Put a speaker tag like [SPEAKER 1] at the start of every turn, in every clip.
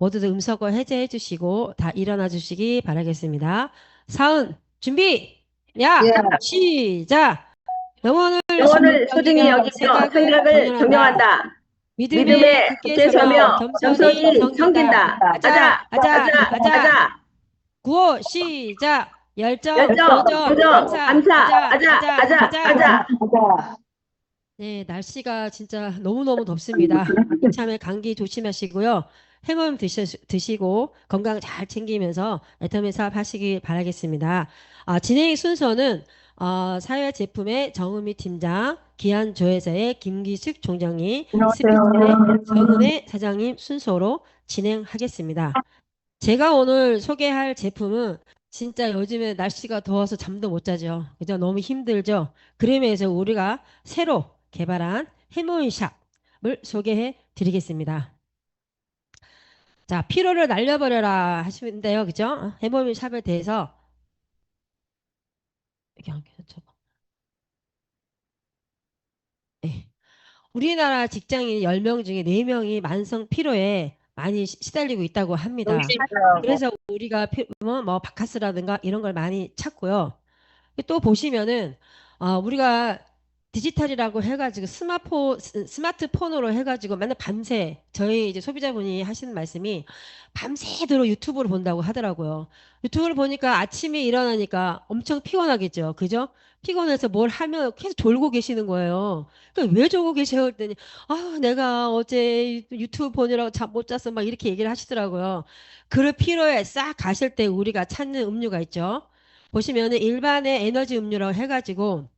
[SPEAKER 1] 모두들 음소거 해제해 주시고 다 일어나 주시기 바라겠습니다. 사은 준비.
[SPEAKER 2] 예,
[SPEAKER 1] 야 시작. 영혼을 소중히
[SPEAKER 2] 영혼을 소중히
[SPEAKER 1] 여기며
[SPEAKER 2] 여기며
[SPEAKER 1] 생각을
[SPEAKER 2] 생각을
[SPEAKER 1] 경영한다.
[SPEAKER 2] 경영한다.
[SPEAKER 1] 믿음에
[SPEAKER 2] 믿음에
[SPEAKER 1] 굳게
[SPEAKER 2] 굳게
[SPEAKER 1] 서며
[SPEAKER 2] 서며
[SPEAKER 1] 겸손히
[SPEAKER 2] 겸손히
[SPEAKER 1] 섬긴다.
[SPEAKER 2] 섬긴다.
[SPEAKER 1] 하자,
[SPEAKER 2] 하자,
[SPEAKER 1] 하자,
[SPEAKER 2] 하자,
[SPEAKER 1] 하자.
[SPEAKER 2] 하자.
[SPEAKER 1] 구호 시작. 열정,
[SPEAKER 2] 열정,
[SPEAKER 1] 도전,
[SPEAKER 2] 도전,
[SPEAKER 1] 감사,
[SPEAKER 2] 감사,
[SPEAKER 1] 하자,
[SPEAKER 2] 하자,
[SPEAKER 1] 하자,
[SPEAKER 2] 하자,
[SPEAKER 1] 하자.
[SPEAKER 2] 하자.
[SPEAKER 1] 네, 날씨가 진짜 너무너무 덥습니다. 이참에 감기 조심하시고요. 해물 드시고 건강 잘 챙기면서 애터미 사업 하시길 바라겠습니다. 진행 순서는 사회 제품의 정은미 팀장, 기한조회사의 김기숙 총장님, 스피츠의 정은혜 사장님 순서로 진행하겠습니다. 제가 오늘 소개할 제품은 진짜 요즘에 날씨가 더워서 잠도 못 자죠. 그죠? 너무 힘들죠? 그러면서 우리가 새로 개발한 해모인샵을 소개해 드리겠습니다. 자, 피로를 날려버려라 하시는데요. 그죠? 해모인샵에 대해서 여기 안 켜져. 네. 우리나라 직장인 10명 중에 4명이 만성 피로에 많이 시달리고 있다고 합니다. 그래서 우리가 뭐 바카스라든가 이런 걸 많이 찾고요. 또 보시면은 우리가 디지털이라고 해가지고 스마트폰으로 해가지고 맨날 밤새 저희 이제 소비자분이 하시는 말씀이 밤새도록 유튜브를 본다고 하더라고요. 유튜브를 보니까 아침에 일어나니까 엄청 피곤하겠죠. 그죠? 피곤해서 뭘 하면 계속 졸고 계시는 거예요. 그러니까 왜 졸고 계세요? 했더니 내가 어제 유튜브 보느라고 잠 못 잤어 막 이렇게 얘기를 하시더라고요. 그 피로에 싹 가실 때 우리가 찾는 음료가 있죠. 보시면은 일반의 에너지 음료라고 해가지고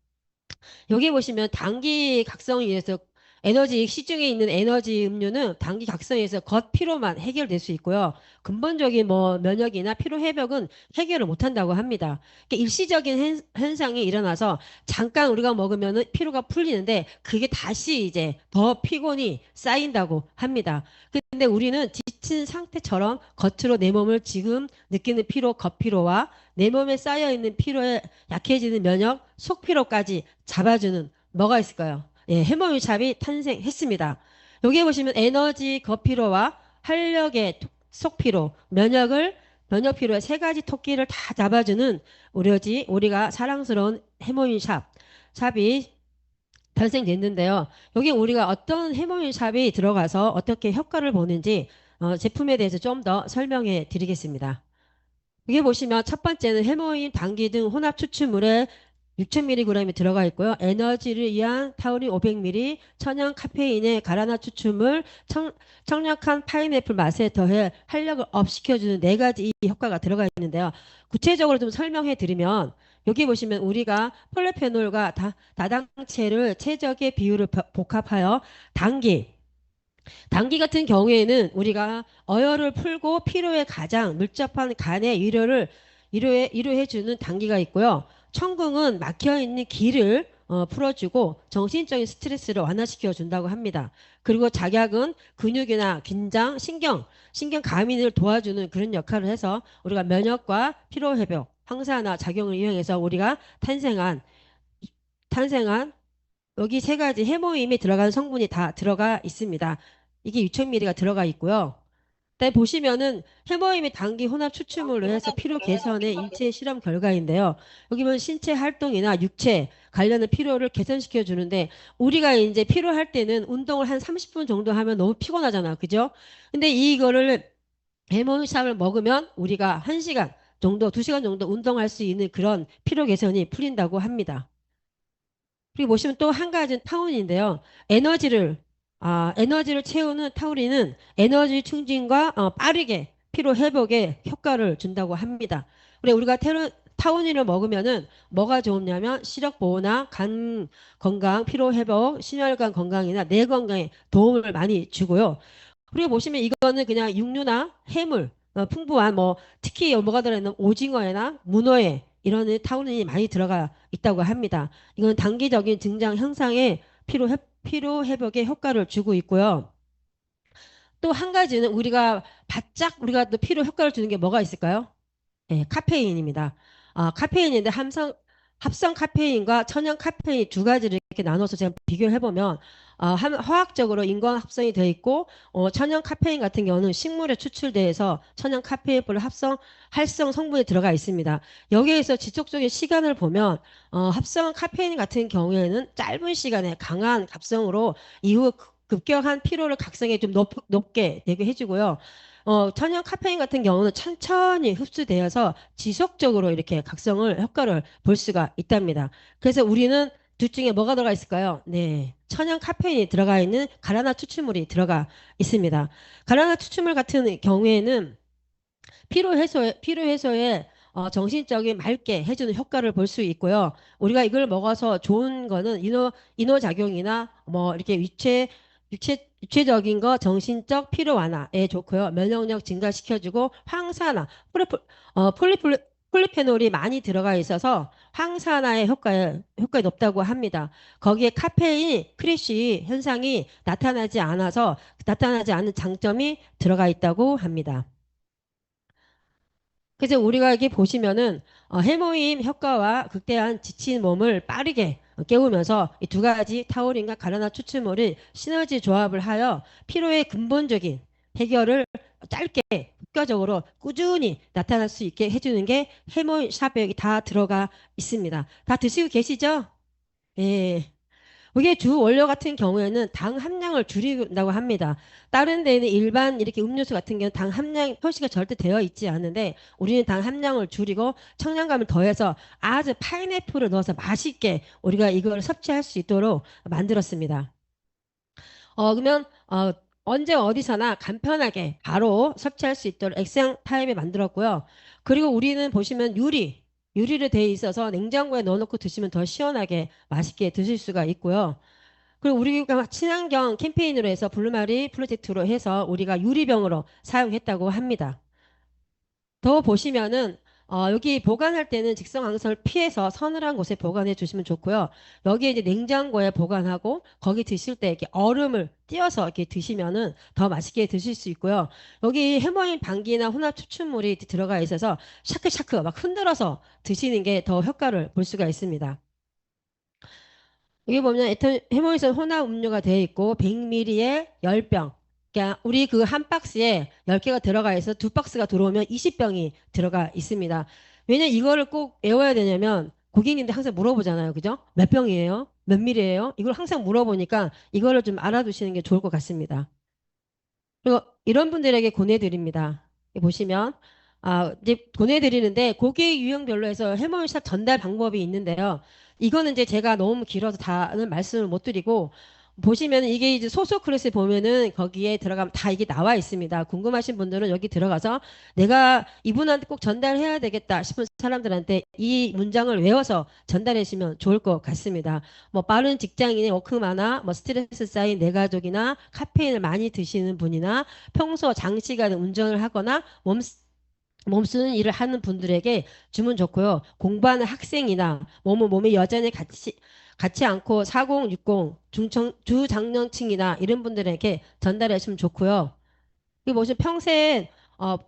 [SPEAKER 1] 여기 보시면 단기 각성에 의해서 에너지 시중에 있는 에너지 음료는 단기 각성에 의해서 겉피로만 해결될 수 있고요. 근본적인 뭐 면역이나 피로 회복은 해결을 못 한다고 합니다. 그러니까 일시적인 현상이 일어나서 잠깐 우리가 먹으면은 피로가 풀리는데 그게 다시 이제 더 피곤이 쌓인다고 합니다. 근데 우리는 지친 상태처럼 겉으로 내 몸을 지금 느끼는 피로, 겉피로와 내 몸에 쌓여 있는 피로에 약해지는 면역, 속피로까지 잡아주는 뭐가 있을까요? 예, 해모유샵이 탄생했습니다. 여기 보시면 에너지 겉피로와 활력의 속피로, 면역 피로의 세 가지 토끼를 다 잡아주는 우리가 사랑스러운 해모유샵 샵이 탄생됐는데요. 여기 우리가 어떤 해모유샵이 들어가서 어떻게 효과를 보는지 제품에 대해서 좀 더 설명해 드리겠습니다. 여기 보시면 첫 번째는 해모인, 당기 등 혼합 추출물에 6,000mg이 들어가 있고요. 에너지를 위한 타우린 500mg, 천연 카페인에 가라나 추출물, 청량한 파인애플 맛에 더해 활력을 업 시켜주는 네 가지 이 효과가 들어가 있는데요. 구체적으로 좀 설명해 드리면 여기 보시면 우리가 폴리페놀과 다당체를 최적의 비율을 복합하여 당기, 당기 같은 경우에는 우리가 어혈을 풀고 피로에 가장 밀접한 간의 위로해주는 당기가 있고요. 청궁은 막혀있는 기를 풀어주고 정신적인 스트레스를 완화시켜 준다고 합니다. 그리고 작약은 근육이나 긴장, 신경 감인을 도와주는 그런 역할을 해서 우리가 면역과 피로 회복, 항산화 작용을 이용해서 우리가 탄생한 여기 세 가지 해모임이 들어간 성분이 다 들어가 있습니다. 이게 6,000mg가 들어가 있고요. 그다음에 보시면은 해모임이 단기 혼합 추출물로 해서 피로 개선의 인체 실험 결과인데요. 여기 보면 신체 활동이나 육체 관련된 피로를 개선시켜 주는데 우리가 이제 피로할 때는 운동을 한 30분 정도 하면 너무 피곤하잖아. 그죠? 근데 이거를 해모임을 먹으면 우리가 1시간 정도, 2시간 정도 운동할 수 있는 그런 피로 개선이 풀린다고 합니다. 그리고 보시면 또 한 가지는 타우린인데요. 에너지를 채우는 타우린은 에너지 충진과 빠르게 피로 회복에 효과를 준다고 합니다. 그리고 우리가 타우린을 먹으면은 뭐가 좋냐면 시력 보호나 간 건강, 피로 회복, 심혈관 건강이나 뇌 건강에 도움을 많이 주고요. 그리고 보시면 이거는 그냥 육류나 해물 풍부한 뭐 특히 뭐가 들어있는 오징어나 문어에 이런 타우린이 많이 들어가 있다고 합니다. 이건 단기적인 증장 향상에 피로 회복에 효과를 주고 있고요. 또 한 가지는 우리가 또 피로 효과를 주는 게 뭐가 있을까요? 네, 카페인입니다. 카페인인데 합성 카페인과 천연 카페인 두 가지를 이렇게 나눠서 제가 비교를 해보면 화학적으로 인공 합성이 되어 있고 천연 카페인 같은 경우는 식물에 추출돼서 천연 카페인을 활성 성분이 들어가 있습니다. 여기에서 지속적인 시간을 보면 합성 카페인 같은 경우에는 짧은 시간에 강한 갑성으로 이후 급격한 피로를 각성에 좀 높게 되게 해주고요. 천연 카페인 같은 경우는 천천히 흡수되어서 지속적으로 이렇게 각성을 효과를 볼 수가 있답니다. 그래서 우리는 둘 중에 뭐가 들어가 있을까요? 네. 천연 카페인이 들어가 있는 가라나 추출물이 들어가 있습니다. 가라나 추출물 같은 경우에는 피로 해소에 정신적인 맑게 해주는 효과를 볼 수 있고요. 우리가 이걸 먹어서 좋은 거는 이노작용이나 뭐 이렇게 육체적인 거 정신적 피로 완화에 좋고요. 면역력 증가시켜주고 항산화, 폴리페놀이 많이 들어가 있어서 항산화의 효과가 높다고 합니다. 거기에 카페인 크래시 현상이 나타나지 않는 장점이 들어가 있다고 합니다. 그래서 우리가 여기 보시면은 해모임 효과와 극대한 지친 몸을 빠르게 깨우면서 이 두 가지 타우린과 가르나 추출물이 시너지 조합을 하여 피로의 근본적인 해결을 짧게 효과적으로 꾸준히 나타날 수 있게 해주는 게 해모임 샵에 여기 다 들어가 있습니다. 다 드시고 계시죠? 예. 이게 주 원료 같은 경우에는 당 함량을 줄인다고 합니다. 다른 데는 일반 이렇게 음료수 같은 경우는 당 함량 표시가 절대 되어 있지 않는데 우리는 당 함량을 줄이고 청량감을 더해서 아주 파인애플을 넣어서 맛있게 우리가 이걸 섭취할 수 있도록 만들었습니다. 그러면 언제 어디서나 간편하게 바로 섭취할 수 있도록 액상 타입에 만들었고요. 그리고 우리는 보시면 유리로 되어 있어서 냉장고에 넣어놓고 드시면 더 시원하게 맛있게 드실 수가 있고요. 그리고 우리가 친환경 캠페인으로 해서 블루마리 프로젝트로 해서 우리가 유리병으로 사용했다고 합니다. 더 보시면은 여기 보관할 때는 직선광선을 피해서 서늘한 곳에 보관해 주시면 좋고요. 여기에 이제 냉장고에 보관하고 거기 드실 때 이렇게 얼음을 띄어서 이렇게 드시면은 더 맛있게 드실 수 있고요. 여기 해모인 방기나 혼합 추출물이 들어가 있어서 샤크샤크 막 흔들어서 드시는 게 더 효과를 볼 수가 있습니다. 여기 보면 해모이선 혼합 음료가 되어 있고 100ml에 10병. 그러니까 우리 그 한 박스에 10개가 들어가 있어 두 박스가 들어오면 20병이 들어가 있습니다. 왜냐 이거를 꼭 외워야 되냐면 고객님들 항상 물어보잖아요. 그죠? 몇 병이에요? 몇 밀이에요? 이걸 항상 물어보니까 이거를 좀 알아두시는 게 좋을 것 같습니다. 그리고 이런 분들에게 권해드립니다. 여기 보시면 이제 권해드리는데 고객 유형별로 해서 해머샷 전달 방법이 있는데요. 이거는 이제 제가 너무 길어서 다는 말씀을 못 드리고 보시면 이게 이제 소속 클래스에 보면은 거기에 들어가면 다 이게 나와 있습니다. 궁금하신 분들은 여기 들어가서 내가 이분한테 꼭 전달해야 되겠다 싶은 사람들한테 이 문장을 외워서 전달해 주시면 좋을 것 같습니다. 뭐 빠른 직장인의 워크마나 뭐 스트레스 쌓인 내 가족이나 카페인을 많이 드시는 분이나 평소 장시간 운전을 하거나 몸 쓰는 일을 하는 분들에게 주면 좋고요. 공부하는 학생이나 몸이 여전히 같이 않고 4060 주장년층이나 이런 분들에게 전달해 주면 좋고요. 이거 뭐지 평생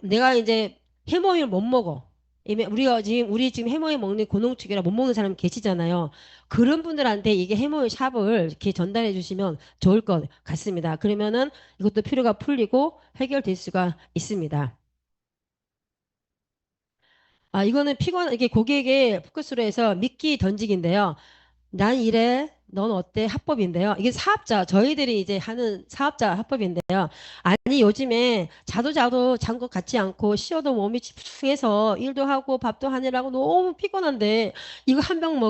[SPEAKER 1] 내가 이제 해모임을 못 먹어. 우리 지금 해모임 먹는 고농축이라 못 먹는 사람 계시잖아요. 그런 분들한테 이게 해모임 샵을 이렇게 전달해 주시면 좋을 것 같습니다. 그러면은 이것도 피로가 풀리고 해결될 수가 있습니다. 이거는 이게 고객의 포커스로 해서 미끼 던지기인데요. 난 이래, 넌 어때? 합법인데요. 이게 저희들이 이제 하는 사업자 합법인데요. 아니, 요즘에 자도 잔 것 같지 않고 쉬어도 몸이 집중해서 일도 하고 밥도 하느라고 너무 피곤한데 이거 한 병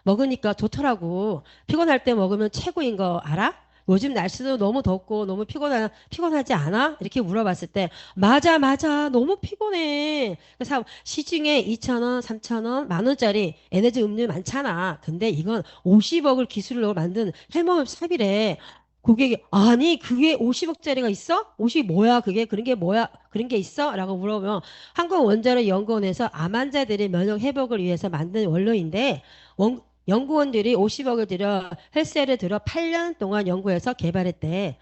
[SPEAKER 1] 먹으니까 좋더라고. 피곤할 때 먹으면 최고인 거 알아? 요즘 날씨도 너무 덥고 너무 피곤하지 않아? 이렇게 물어봤을 때 맞아, 맞아. 너무 피곤해. 그래서 시중에 2,000원, 3,000원, 만 원짜리 에너지 음료 많잖아. 근데 이건 50억을 기술로 만든 해먹을 삽이래. 고객이 아니 그게 50억짜리가 있어? 50이 뭐야 그게? 그런 게 뭐야? 그런 게 있어? 라고 물어보면 한국원자력연구원에서 암 환자들의 면역 회복을 위해서 만든 원료인데 연구원들이 50억을 들여 헬스를 들여 8년 동안 연구해서 개발했대.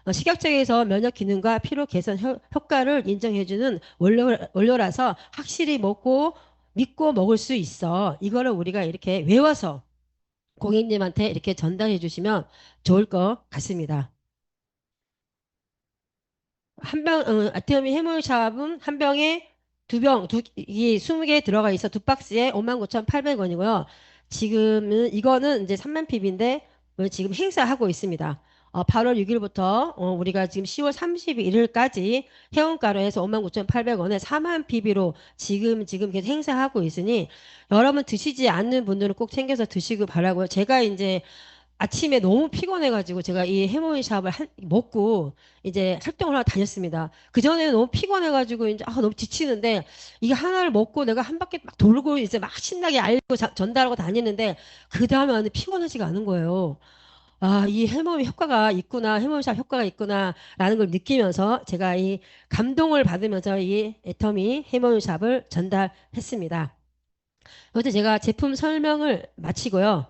[SPEAKER 1] 식약청에서 면역 기능과 피로 개선 효과를 인정해주는 원료라서 확실히 믿고 먹을 수 있어. 이거를 우리가 이렇게 외워서 고객님한테 이렇게 전달해 주시면 좋을 것 같습니다. 아티오미 해물샵은 한 병에 이 20개 들어가 있어 두 박스에 59,800원이고요. 지금은 이거는 이제 3만 핍인데 지금 행사하고 있습니다. 8월 6일부터 우리가 지금 10월 31일까지 회원가로 해서 59,800원에 4만 PB로 지금 계속 행사하고 있으니 여러분 드시지 않는 분들은 꼭 챙겨서 드시고 바라고요. 제가 이제 아침에 너무 피곤해가지고 제가 이 해모인샵을 먹고 이제 활동을 하러 다녔습니다. 그전에는 너무 피곤해가지고 이제 너무 지치는데 이게 하나를 먹고 내가 한 바퀴 막 돌고 이제 막 신나게 알고 전달하고 다니는데 그 다음에 완전 피곤하지가 않은 거예요. 이 해모임 효과가 있구나, 해모임샵 효과가 있구나라는 걸 느끼면서 제가 이 감동을 받으면서 이 애터미 해모임샵을 전달했습니다. 어제 제가 제품 설명을 마치고요.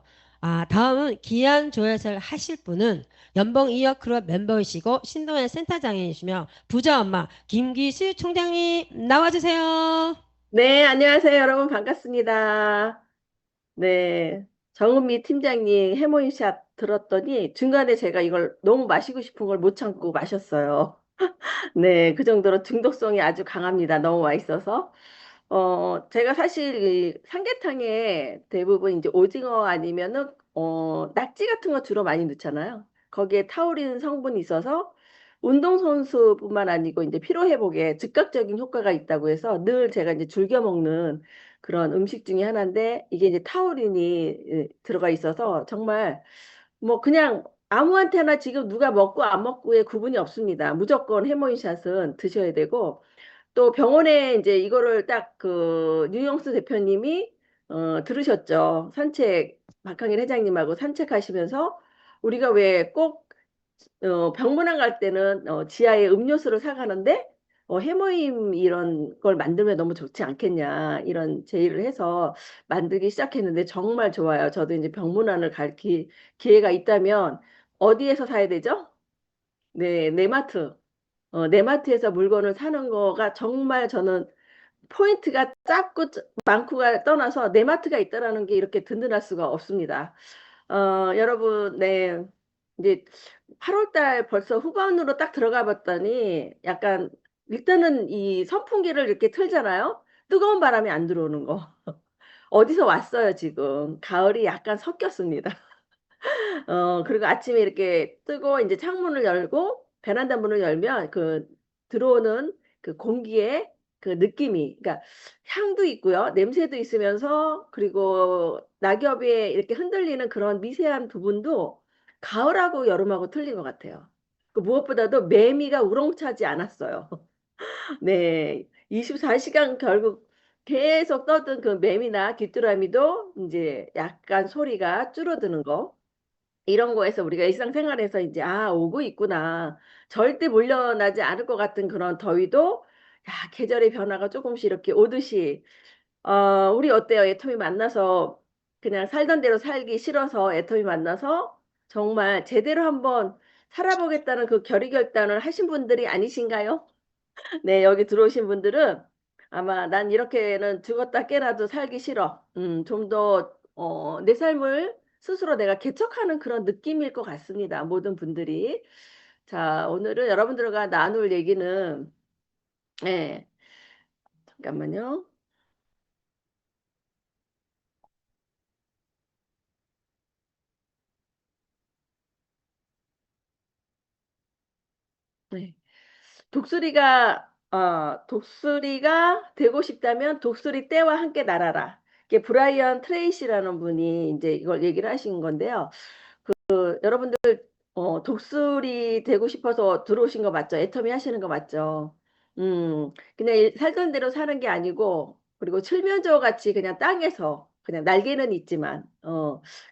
[SPEAKER 1] 다음은 기한 조회를 하실 분은 연봉 2억 클럽 멤버이시고 신동의 센터장이시며 부자 엄마 김기수 총장님 나와주세요.
[SPEAKER 2] 네, 안녕하세요, 여러분. 반갑습니다. 네, 정은미 팀장님 해모인샷 들었더니 중간에 제가 이걸 너무 마시고 싶은 걸 못 참고 마셨어요. 네, 그 정도로 중독성이 아주 강합니다. 너무 맛있어서. 제가 사실 이 삼계탕에 대부분 이제 오징어 아니면은, 낙지 같은 거 주로 많이 넣잖아요. 거기에 타우린 성분이 있어서 운동선수뿐만 아니고 이제 피로회복에 즉각적인 효과가 있다고 해서 늘 제가 이제 즐겨 먹는 그런 음식 중에 하나인데 이게 이제 타우린이 들어가 있어서 정말 뭐 그냥 아무한테나 지금 누가 먹고 안 먹고의 구분이 없습니다. 무조건 해모인샷은 드셔야 되고 또 병원에 이제 이거를 딱 그 뉴영수 대표님이 들으셨죠. 박항일 회장님하고 산책하시면서 우리가 왜 꼭 병문안 갈 때는 지하에 음료수를 사가는데 해모임 이런 걸 만들면 너무 좋지 않겠냐 이런 제의를 해서 만들기 시작했는데 정말 좋아요. 저도 이제 병문안을 갈 기회가 있다면 어디에서 사야 되죠? 네, 네마트. 네마트에서 물건을 사는 거가 정말 저는 포인트가 작고 많고가 떠나서 네마트가 있다라는 게 이렇게 든든할 수가 없습니다. 여러분, 네. 이제 8월 달 벌써 후반으로 딱 들어가 봤더니 약간 일단은 이 선풍기를 이렇게 틀잖아요. 뜨거운 바람이 안 들어오는 거. 어디서 왔어요, 지금. 가을이 약간 섞였습니다. 그리고 아침에 이렇게 뜨고 이제 창문을 열고 베란다 문을 열면 그 들어오는 그 공기의 그 느낌이 그러니까 향도 있고요. 냄새도 있으면서 그리고 낙엽이 이렇게 흔들리는 그런 미세한 부분도 가을하고 여름하고 틀린 것 같아요. 그 무엇보다도 매미가 우렁차지 않았어요. 네. 24시간 결국 계속 떠든 그 매미나 귀뚜라미도 이제 약간 소리가 줄어드는 거. 이런 거에서 우리가 일상생활에서 이제 '아 오고 있구나.' 절대 몰려나지 않을 것 같은 그런 더위도 계절의 변화가 조금씩 이렇게 오듯이 우리 어때요? 애터미 만나서 그냥 살던 대로 살기 싫어서 애터미 만나서 정말 제대로 한번 살아보겠다는 그 결의결단을 하신 분들이 아니신가요? 네. 여기 들어오신 분들은 아마 '난 이렇게는 죽었다 깨나도 살기 싫어. 좀 더 내 삶을 스스로 내가 개척하는 그런 느낌일 것 같습니다, 모든 분들이. 자, 오늘은 여러분들과 나눌 얘기는 예. 잠깐만요. 네. 독수리가 되고 싶다면 독수리 떼와 함께 날아라. 이게 브라이언 트레이시라는 분이 인제 이걸 얘기를 하신 건데요. 여러분들 독수리 되고 싶어서 들어오신 거 맞죠? 애터미 하시는 거 맞죠? 그냥 살던 대로 사는 게 아니고 그리고 칠면조 같이 그냥 땅에서 그냥 날개는 있지만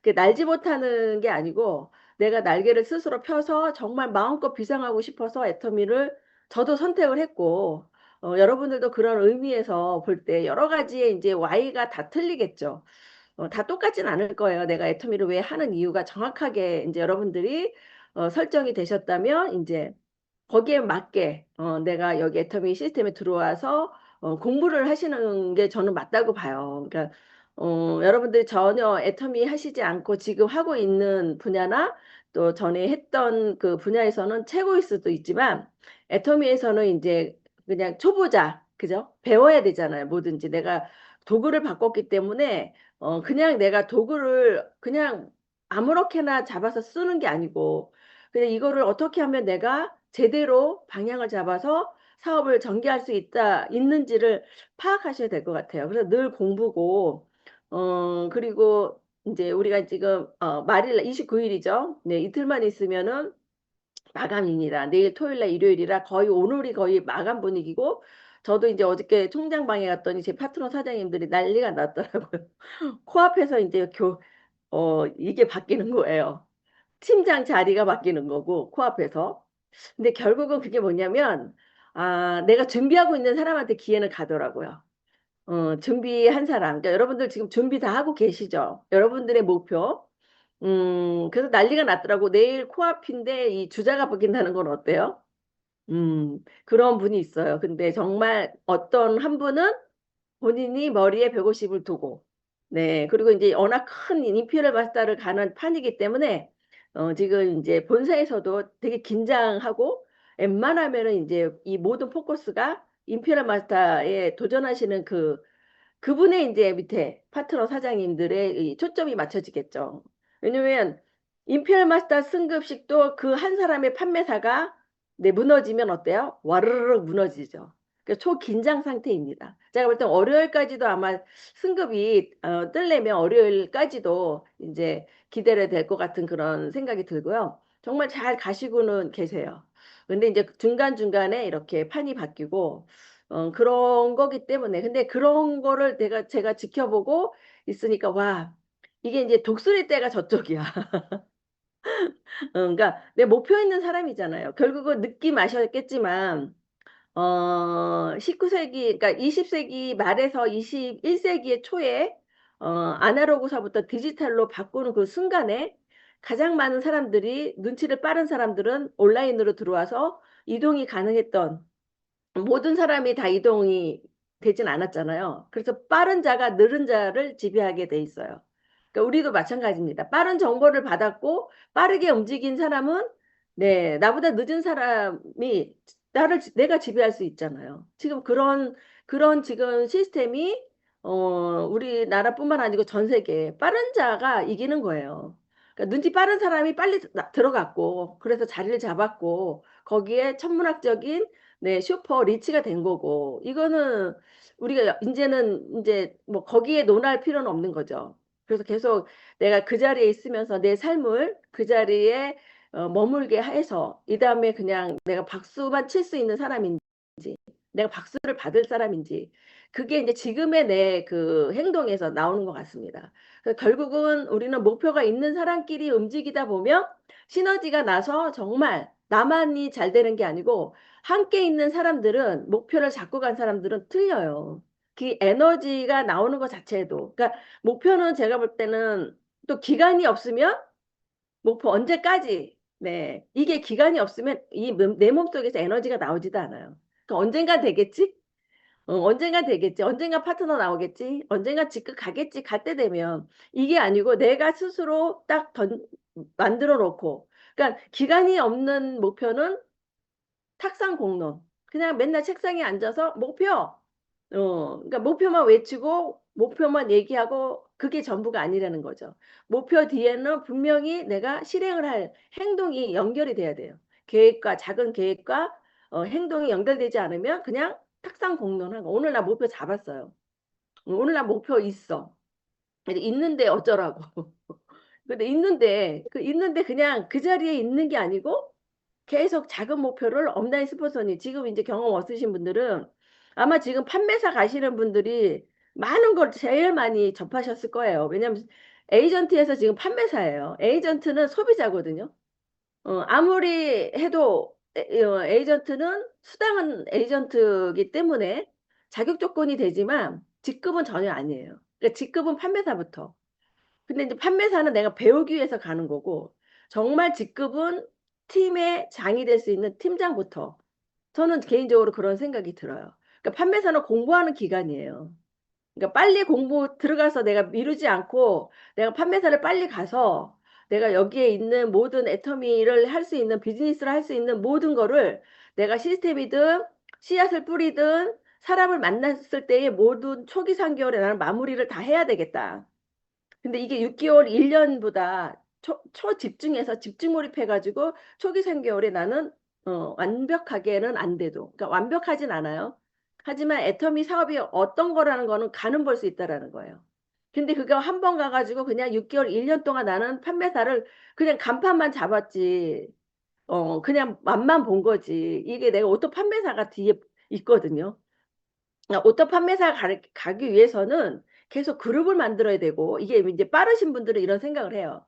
[SPEAKER 2] 그 날지 못하는 게 아니고 내가 날개를 스스로 펴서 정말 마음껏 비상하고 싶어서 애터미를 저도 선택을 했고 여러분들도 그런 의미에서 볼 때 여러 가지의 인제 Y가 다 틀리겠죠. 다 똑같진 않을 거예요. 내가 애터미를 왜 하는 이유가 정확하게 인제 여러분들이 설정이 되셨다면 인제 거기에 맞게 내가 여기 애터미 시스템에 들어와서 공부를 하시는 게 저는 맞다고 봐요. 그러니까 여러분들이 전혀 애터미 하시지 않고 지금 하고 있는 분야나 또 전에 했던 그 분야에서는 최고일 수도 있지만 애터미에서는 이제 그냥 초보자, 그죠? 배워야 되잖아요. 뭐든지 내가 도구를 바꿨기 때문에 그냥 내가 도구를 그냥 아무렇게나 잡아서 쓰는 게 아니고 그냥 이거를 어떻게 하면 내가 제대로 방향을 잡아서 사업을 전개할 수 있는지를 파악하셔야 될 것 같아요. 그래서 늘 공부고 그리고 인제 우리가 지금 말일 날 29 일이죠. 네, 이틀만 있으면은 마감입니다. 내일 토요일 날 일요일이라 거의 오늘이 거의 마감 분위기고 저도 인제 어저께 총장방에 갔더니 제 파트너 사장님들이 난리가 났더라고요. 코앞에서 인제 이게 바뀌는 거예요. 팀장 자리가 바뀌는 거고 코앞에서. 근데 결국은 그게 뭐냐면 내가 준비하고 있는 사람한테 기회는 가더라고요. 준비한 사람. 그러니까 여러분들 지금 준비 다 하고 계시죠? 여러분들의 목표. 그래서 난리가 났더라고. 내일 코앞인데 이 주자가 바뀐다는 건 어때요? 그런 분이 있어요. 근데 정말 어떤 한 분은 본인이 머리에 150을 두고 네, 그리고 인제 워낙 큰 인피니얼 마스터를 가는 판이기 때문에 지금 인제 본사에서도 되게 긴장하고 웬만하면은 인제 이 모든 포커스가 인피니얼 마스터에 도전하시는 그분의 인제 밑에 파트너 사장님들의 이 초점이 맞춰지겠죠. 왜냐면 임페리얼 마스터 승급식도 그 한 사람의 판매사가 네, 무너지면 어때요? 와르르륵 무너지죠. 그 초긴장 상태입니다. 제가 볼 땐 월요일까지도 아마 승급이 뜨려면 월요일까지도 인제 기다려야 될 것 같은 그런 생각이 들고요. 정말 잘 가시고는 계세요. 근데 인제 중간중간에 이렇게 판이 바뀌고 그런 거기 때문에 근데 그런 거를 제가 지켜보고 있으니까 '와, 이게 인제 독수리 떼가 저쪽이야.' 그러니까 내 목표 있는 사람이잖아요. 결국은 느낌 아셨겠지만 19 세기 그러니까 20 세기 말에서 21 세기의 초에 아날로그서부터 디지털로 바꾸는 그 순간에 가장 많은 사람들이 눈치를 빠른 사람들은 온라인으로 들어와서 이동이 가능했던 모든 사람이 다 이동이 되진 않았잖아요. 그래서 빠른 자가 느린 자를 지배하게 돼 있어요. 그러니까 우리도 마찬가지입니다. 빠른 정보를 받았고 빠르게 움직인 사람은 네, 나보다 늦은 사람이 나를 내가 지배할 수 있잖아요. 지금 그런 지금 시스템이 우리나라뿐만 아니고 전 세계에 빠른 자가 이기는 거예요. 그러니까 눈치 빠른 사람이 빨리 들어갔고 그래서 자리를 잡았고 거기에 천문학적인 네, 슈퍼 리치가 된 거고 이거는 우리가 인제는 인제 뭐 거기에 논할 필요는 없는 거죠. 그래서 계속 내가 그 자리에 있으면서 내 삶을 그 자리에 머물게 해서 이다음에 그냥 내가 박수만 칠 수 있는 사람인지 내가 박수를 받을 사람인지 그게 인제 지금의 내 그 행동에서 나오는 것 같습니다. 그래서 결국은 우리는 목표가 있는 사람끼리 움직이다 보면 시너지가 나서 정말 나만이 잘 되는 게 아니고 함께 있는 사람들은 목표를 잡고 간 사람들은 틀려요. 그 에너지가 나오는 것 자체도. 그러니까 목표는 제가 볼 때는 또 기간이 없으면 목표 언제까지 네, 이게 기간이 없으면 내 몸속에서 에너지가 나오지도 않아요. 그러니까 '언젠간 되겠지? 언젠간 되겠지. 언젠가 파트너 나오겠지. 언젠가 직급 가겠지.' 갈 때 되면 이게 아니고 내가 스스로 딱 만들어 놓고 그러니까 기간이 없는 목표는 탁상공론. 그냥 맨날 책상에 앉아서 목표. 그러니까 목표만 외치고 목표만 얘기하고 그게 전부가 아니라는 거죠. 목표 뒤에는 분명히 내가 실행을 할 행동이 연결이 돼야 돼요. 계획과 작은 계획과 행동이 연결되지 않으면 그냥 탁상공론한 거. '오늘 나 목표 잡았어요. 오늘 나 목표 있어.' 근데 있는데 어쩌라고. 근데 있는데 그냥 그 자리에 있는 게 아니고 계속 작은 목표를 업라인 스폰서님 지금 인제 경험 없으신 분들은 아마 지금 판매사 가시는 분들이 많은 걸 제일 많이 접하셨을 거예요. 왜냐하면 에이전트에서 지금 판매사예요. 에이전트는 소비자거든요. 아무리 해도 에이전트는 수당은 에이전트이기 때문에 자격 조건이 되지만 직급은 전혀 아니에요. 그러니까 직급은 판매사부터. 근데 인제 판매사는 내가 배우기 위해서 가는 거고 정말 직급은 팀의 장이 될 수 있는 팀장부터. 저는 개인적으로 그런 생각이 들어요. 그러니까 판매사는 공부하는 기간이에요. 그러니까 빨리 공부 들어가서 내가 미루지 않고 내가 판매사를 빨리 가서 내가 여기에 있는 모든 애터미를 할 수 있는 비즈니스를 할 수 있는 모든 거를 내가 시스템이든 씨앗을 뿌리든 사람을 만났을 때의 모든 초기 3개월에 나는 마무리를 다 해야 되겠다. 근데 이게 6개월, 1년보다 초집중해서 집중 몰입해가지고 초기 3개월에 나는 완벽하게는 안 돼도, 그러니까 완벽하진 않아요. 하지만 애터미 사업이 어떤 거라는 거는 가는 볼 수 있다라는 거예요. 근데 그거 한 번 가가지고 그냥 6개월, 1년 동안 나는 판매사를 그냥 간판만 잡았지, 그냥 맛만 본 거지. 이게 내가 오토 판매사가 뒤에 있거든요. 오토 판매사 가기 위해서는 계속 그룹을 만들어야 되고, 이게 이제 빠르신 분들은 이런 생각을 해요.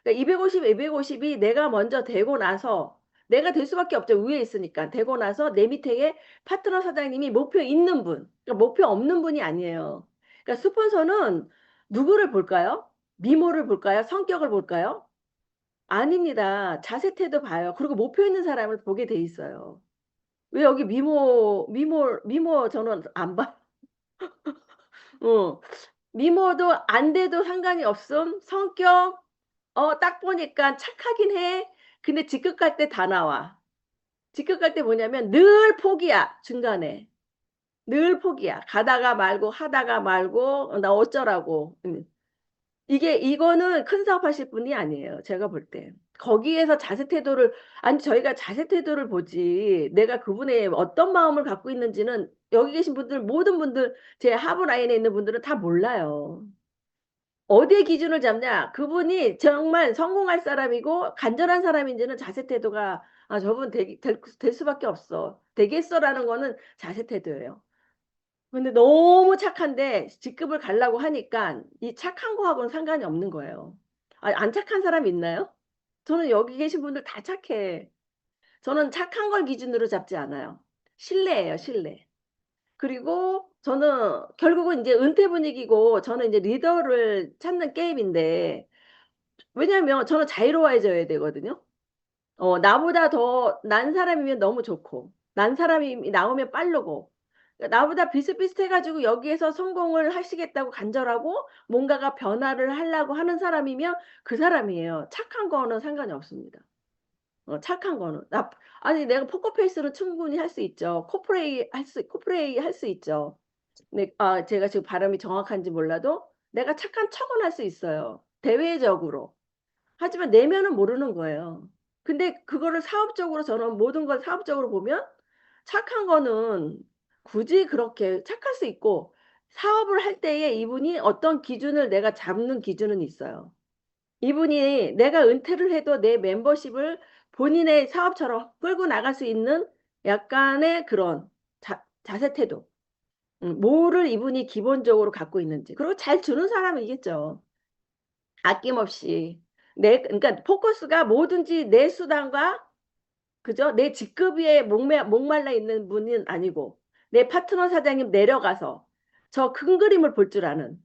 [SPEAKER 2] 그러니까 250, 250이 내가 먼저 되고 나서, 내가 될 수밖에 없죠. 위에 있으니까. 되고 나서 내 밑에 파트너 사장님이 목표 있는 분, 그러니까 목표 없는 분이 아니에요. 그러니까 스폰서는 누구를 볼까요? 미모를 볼까요? 성격을 볼까요? 아닙니다. 자세 태도 봐요. 그리고 목표 있는 사람을 보게 돼 있어요. 왜 여기 미모 저는 안 봐. 어, 미모도 안 돼도 상관이 없음. 성격, 딱 보니까 착하긴 해. 근데 직급 갈 때 다 나와. 직급 갈 때 뭐냐면 늘 포기야, 중간에. 늘 포기야. 가다가 말고, 하다가 말고, 나 어쩌라고. 이거는 큰 사업 하실 분이 아니에요. 제가 볼 때. 거기에서 자세 태도를, 아니, 저희가 자세 태도를 보지, 내가 그분의 어떤 마음을 갖고 있는지는 여기 계신 분들, 모든 분들, 제 하부 라인에 있는 분들은 다 몰라요. 어디에 기준을 잡냐? 그분이 정말 성공할 사람이고 간절한 사람인지는 자세 태도가, 아, 저분 될 수밖에 없어. 되겠어라는 거는 자세 태도예요. 근데 너무 착한데 직급을 가려고 하니까 이 착한 거하고는 상관이 없는 거예요. 아, 안 착한 사람 있나요? 저는 여기 계신 분들 다 착해. 저는 착한 걸 기준으로 잡지 않아요. 신뢰예요, 신뢰. 그리고 저는 결국은 이제 은퇴 분위기고 저는 이제 리더를 찾는 게임인데, 왜냐면 저는 자유로워져야 되거든요. 나보다 더 난 사람이면 너무 좋고, 난 사람이 나오면 빠르고, 그러니까 나보다 비슷비슷해가지고 여기에서 성공을 하시겠다고 간절하고 뭔가가 변화를 하려고 하는 사람이면 그 사람이에요. 착한 거는 상관이 없습니다. 착한 거는. 아니, 내가 포커페이스는 충분히 할 수 있죠. 코프레이 할 수 있죠. 네, 제가 지금 발음이 정확한지 몰라도 내가 착한 척은 할 수 있어요. 대외적으로. 하지만 내면은 모르는 거예요. 근데 그거를 사업적으로 저는 모든 걸 사업적으로 보면 착한 거는 굳이 그렇게 착할 수 있고, 사업을 할 때에 이분이 어떤 기준을 내가 잡는 기준은 있어요. 이분이 내가 은퇴를 해도 내 멤버십을 본인의 사업처럼 끌고 나갈 수 있는 약간의 그런 자세 태도. 뭐를 이분이 기본적으로 갖고 있는지. 그리고 잘 주는 사람이겠죠. 아낌없이. 그러니까 포커스가 뭐든지 내 수단과, 그죠? 내 직급 위에 목말라 있는 분은 아니고, 내 파트너 사장님 내려가서 저 큰 그림을 볼 줄 아는,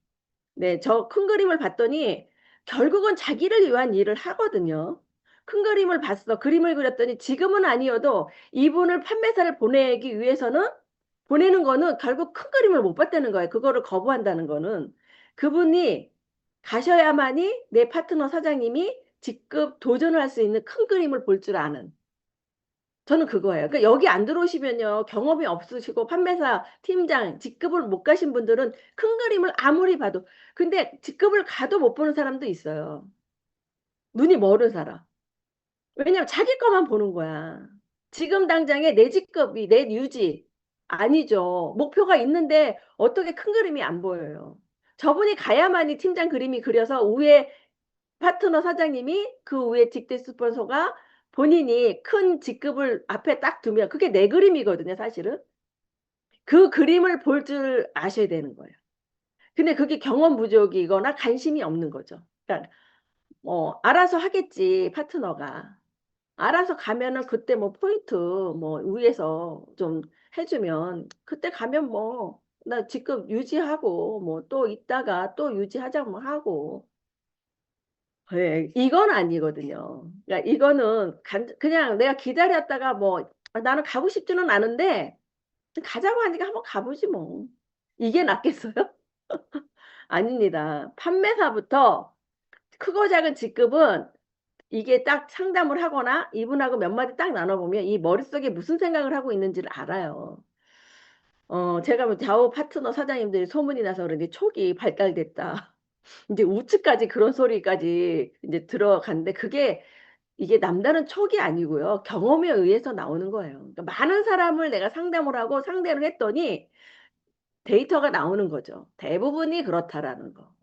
[SPEAKER 2] 네, 저 큰 그림을 봤더니 결국은 자기를 위한 일을 하거든요. 큰 그림을 봤어. 그림을 그렸더니 지금은 아니어도 이분을 판매사를 보내기 위해서는, 보내는 거는 결국 큰 그림을 못 봤다는 거예요. 그거를 거부한다는 거는 그분이 가셔야만이 내 파트너 사장님이 직급 도전을 할 수 있는 큰 그림을 볼 줄 아는, 저는 그거예요. 그러니까 여기 안 들어오시면요, 경험이 없으시고 판매사, 팀장, 직급을 못 가신 분들은 큰 그림을 아무리 봐도, 근데 직급을 가도 못 보는 사람도 있어요. 눈이 멀은 사람. 왜냐면 자기 것만 보는 거야. 지금 당장에 내 직급이, 내 유지 아니죠. 목표가 있는데 어떻게 큰 그림이 안 보여요. 저분이 가야만이 팀장 그림이 그려서 위에 파트너 사장님이, 그 위에 직대 스폰서가 본인이 큰 직급을 앞에 딱 두면 그게 내 그림이거든요, 사실은. 그 그림을 볼 줄 아셔야 되는 거예요. 근데 그게 경험 부족이거나 관심이 없는 거죠. 그러니까 알아서 하겠지, 파트너가. 알아서 가면은 그때 뭐 포인트 뭐 위에서 좀 해주면 그때 가면 뭐 나 직급 유지하고 뭐 또 있다가 또 유지하자고 하고. 네, 이건 아니거든요. 그러니까 이거는 그냥 내가 기다렸다가 뭐, 나는 가고 싶지는 않은데 가자고 하니까 한번 가보지 뭐. 이게 낫겠어요? 아닙니다. 판매사부터 크고 작은 직급은 이게 딱 상담을 하거나 이분하고 몇 마디 딱 나눠보면 이 머릿속에 무슨 생각을 하고 있는지를 알아요. 제가 뭐 좌우 파트너 사장님들이 소문이 나서 그런지 촉이 발달됐다. 이제 우측까지 그런 소리까지 이제 들어갔는데 그게 이게 남다른 촉이 아니고요. 경험에 의해서 나오는 거예요. 그러니까 많은 사람을 내가 상담을 하고 상대를 했더니 데이터가 나오는 거죠. 대부분이 그렇다라는 거.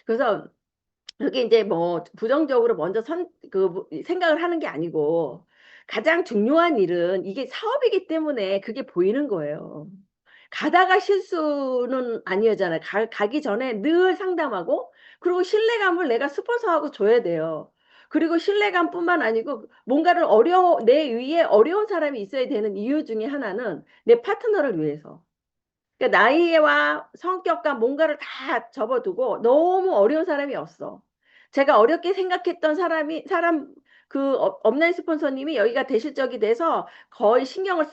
[SPEAKER 2] 그래서 그게 이제 뭐 부정적으로 먼저 생각을 하는 게 아니고 가장 중요한 일은 이게 사업이기 때문에 그게 보이는 거예요. 가다가 실수는 아니었잖아요. 가기 전에 늘 상담하고 그리고 신뢰감을 내가 스폰서하고 줘야 돼요. 그리고 신뢰감뿐만 아니고 뭔가를 내 위에 어려운 사람이 있어야 되는 이유 중에 하나는 내 파트너를 위해서. 그러니까 나이와 성격과 뭔가를 다 접어두고 너무 어려운 사람이 없어. 제가 어렵게 생각했던 업라인 스폰서님이 여기가 대실적이 돼서 거의 신경을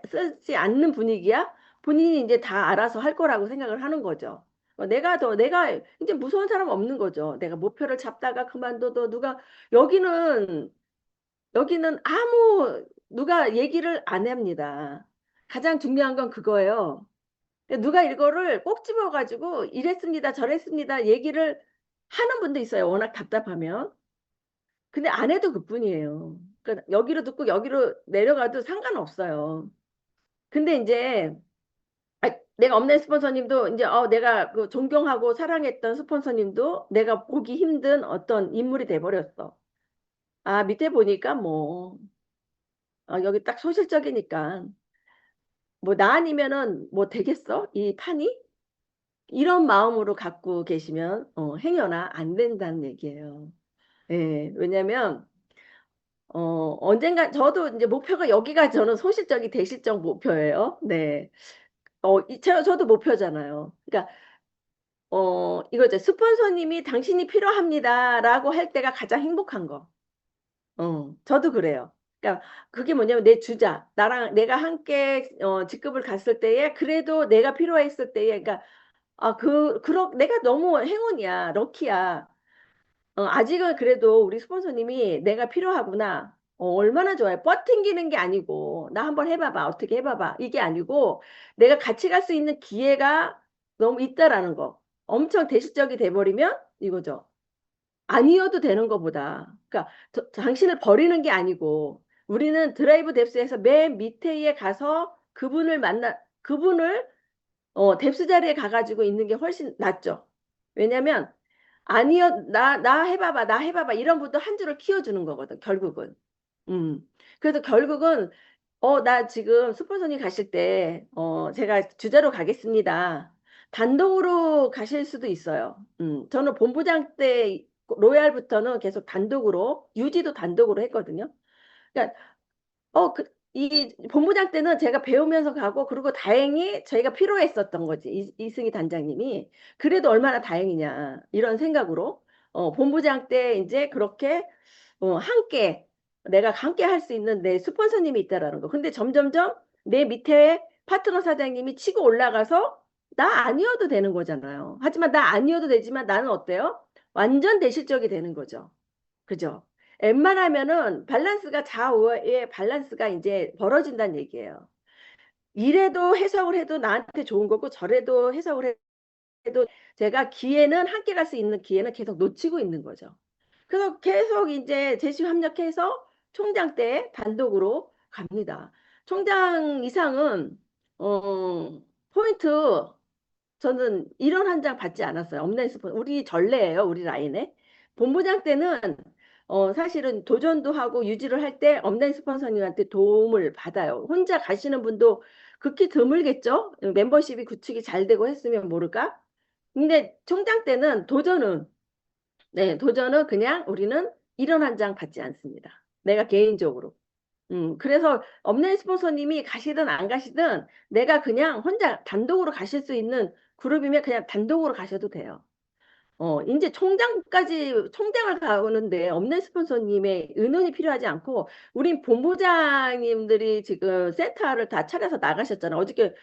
[SPEAKER 2] 쓰지 않는 분위기야. 본인이 이제 다 알아서 할 거라고 생각을 하는 거죠. 내가 이제 무서운 사람 없는 거죠. 내가 목표를 잡다가 그만둬도 여기는, 여기는 누가 얘기를 안 합니다. 가장 중요한 건 그거예요. 누가 이거를 꼭 집어가지고 이랬습니다, 저랬습니다 얘기를 하는 분도 있어요. 워낙 답답하면. 근데 안 해도 그뿐이에요. 그러니까 여기로 듣고 여기로 내려가도 상관없어요. 근데 이제 내가 업내 스폰서님도 이제 내가 그 존경하고 사랑했던 스폰서님도 내가 보기 힘든 어떤 인물이 돼버렸어. 밑에 보니까 뭐 여기 딱 소실적이니까 뭐 나 아니면은 뭐 되겠어? 이 판이? 이런 마음으로 갖고 계시면 행여나 안 된다는 얘기예요. 예, 왜냐면 언젠가 저도 이제 목표가 여기가 저는 소실적이 대실적 목표예요. 네. 저도 목표잖아요. 그러니까 이거죠. 스폰서님이 당신이 필요합니다라고 할 때가 가장 행복한 거. 저도 그래요. 그러니까 그게 뭐냐면 내 주자, 나랑 내가 함께 직급을 갔을 때에 그래도 내가 필요했을 때에 그러니까 내가 너무 행운이야, 럭키야. 아직은 그래도 우리 스폰서님이 내가 필요하구나. 얼마나 좋아요. 뻗팅기는 게 아니고, 나 한번 해봐봐. 어떻게 해봐봐. 이게 아니고, 내가 같이 갈 수 있는 기회가 너무 있다라는 거. 엄청 대식적이 돼버리면 이거죠. 아니어도 되는 것보다. 그러니까 당신을 버리는 게 아니고, 우리는 드라이브 뎁스에서 맨 밑에에 가서 그분을 뎁스 자리에 가가지고 있는 게 훨씬 낫죠. 왜냐면 나 해봐봐, 나 해봐봐 이런 분도 한 줄을 키워주는 거거든 결국은. 그래서 결국은 나 지금 스폰서님 가실 때 제가 주자로 가겠습니다. 단독으로 가실 수도 있어요. 저는 본부장 때 로얄부터는 계속 단독으로 유지도 단독으로 했거든요. 그러니까 이 본부장 때는 제가 배우면서 가고 그리고 다행히 저희가 필요했었던 거지. 이승희 단장님이. 그래도 얼마나 다행이냐. 이런 생각으로. 본부장 때 이제 그렇게 함께 내가 함께 할 수 있는 내 스폰서님이 있다라는 거. 근데 점점점 내 밑에 파트너 사장님이 치고 올라가서 나 아니어도 되는 거잖아요. 하지만 나 아니어도 되지만 나는 어때요? 완전 대실적이 되는 거죠. 그죠? 웬만하면은 좌우의 밸런스가 이제 벌어진다는 얘기예요. 이래도 해석을 해도 나한테 좋은 거고 저래도 해석을 해도 제가 함께 갈 수 있는 기회는 계속 놓치고 있는 거죠. 그래서 계속 이제 제시 협력해서 총장 때 단독으로 갑니다. 총장 이상은 포인트 저는 이런 한 장 받지 않았어요. 업라인 스폰 우리 전례예요. 우리 라인에. 본부장 때는 사실은 도전도 하고 유지를 할 때 업라인 스폰서님한테 도움을 받아요. 혼자 가시는 분도 극히 드물겠죠. 멤버십이 구축이 잘 되고 했으면 모를까. 근데 총장 때는 도전은 그냥 우리는 이런 한 장 받지 않습니다. 내가 개인적으로. 그래서 업라인 스폰서님이 가시든 안 가시든 내가 그냥 혼자 단독으로 가실 수 있는 그룹이면 그냥 단독으로 가셔도 돼요. 이제 총장을 가오는데 없는 스폰서님의 의논이 필요하지 않고, 우린 본부장님들이 지금 센터를 다 차려서 나가셨잖아. 어저께,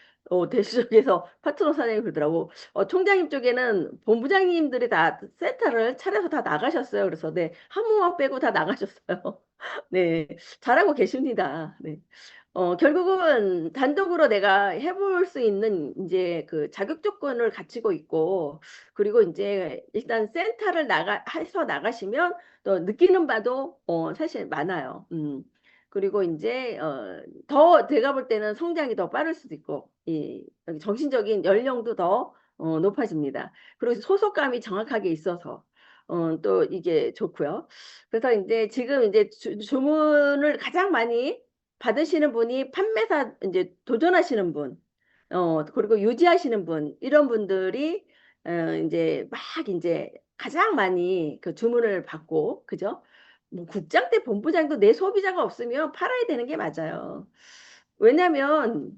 [SPEAKER 2] 대시쪽에서 파트너 사장님이 그러더라고. 총장님 쪽에는 본부장님들이 다 센터를 차려서 다 나가셨어요. 그래서, 네, 한 분만 빼고 다 나가셨어요. 네, 잘하고 계십니다. 네. 결국은 단독으로 내가 해볼 수 있는 이제 그 자격 조건을 갖추고 있고, 그리고 이제 일단 센터를 해서 나가시면 또 느끼는 바도 사실 많아요. 그리고 이제 더 제가 볼 때는 성장이 더 빠를 수도 있고, 이 정신적인 연령도 더 높아집니다. 그리고 소속감이 정확하게 있어서 또 이게 좋고요. 그래서 이제 지금 이제 주문을 가장 많이 받으시는 분이 판매사 이제 도전하시는 분, 그리고 유지하시는 분, 이런 분들이 이제 막 이제 가장 많이 그 주문을 받고, 그죠? 뭐 국장 때 본부장도 내 소비자가 없으면 팔아야 되는 게 맞아요. 왜냐면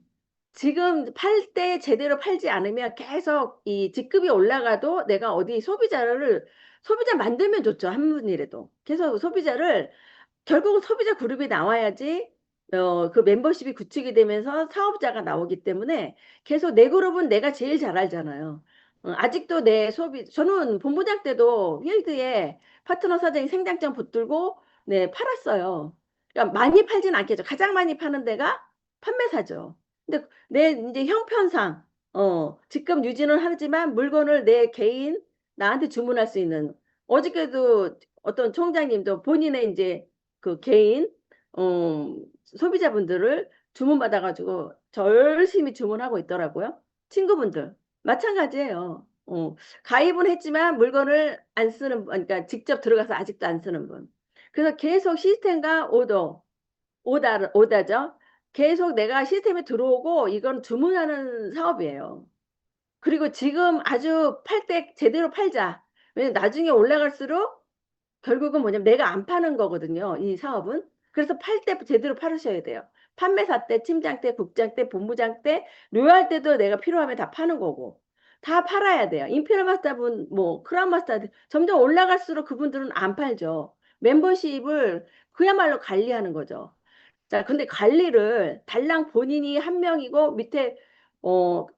[SPEAKER 2] 지금 팔 때 제대로 팔지 않으면 계속 이 직급이 올라가도 내가 어디 소비자 만들면 좋죠. 한 분이라도. 계속 소비자를 결국은 소비자 그룹이 나와야지 그 멤버십이 구축이 되면서 사업자가 나오기 때문에 계속 내 그룹은 내가 제일 잘 알잖아요. 아직도 저는 본부장 때도 필드에 파트너 사장이 생장점 붙들고 네, 팔았어요. 그러니까 많이 팔진 않겠죠. 가장 많이 파는 데가 판매사죠. 근데 내 이제 형편상 직급 유지는 하지만 물건을 내 개인 나한테 주문할 수 있는, 어저께도 어떤 총장님도 본인의 이제 그 개인 어, 소비자분들을 주문받아가지고 열심히 주문하고 있더라고요. 친구분들 마찬가지예요. 가입은 했지만 물건을 안 쓰는 분, 그러니까 직접 들어가서 아직도 안 쓰는 분. 그래서 계속 시스템과 오다죠. 계속 내가 시스템에 들어오고 이건 주문하는 사업이에요. 그리고 지금 아주 팔 때 제대로 팔자. 왜냐면 나중에 올라갈수록 결국은 뭐냐면 내가 안 파는 거거든요. 이 사업은. 그래서 팔 때 제대로 팔으셔야 돼요. 판매사 때, 팀장 때, 국장 때, 본부장 때, 료할 때도 내가 필요하면 다 파는 거고. 다 팔아야 돼요. 임페리얼 마스터분, 뭐, 크라운 마스터, 점점 올라갈수록 그분들은 안 팔죠. 멤버십을 그야말로 관리하는 거죠. 자, 근데 관리를 달랑 본인이 한 명이고 밑에,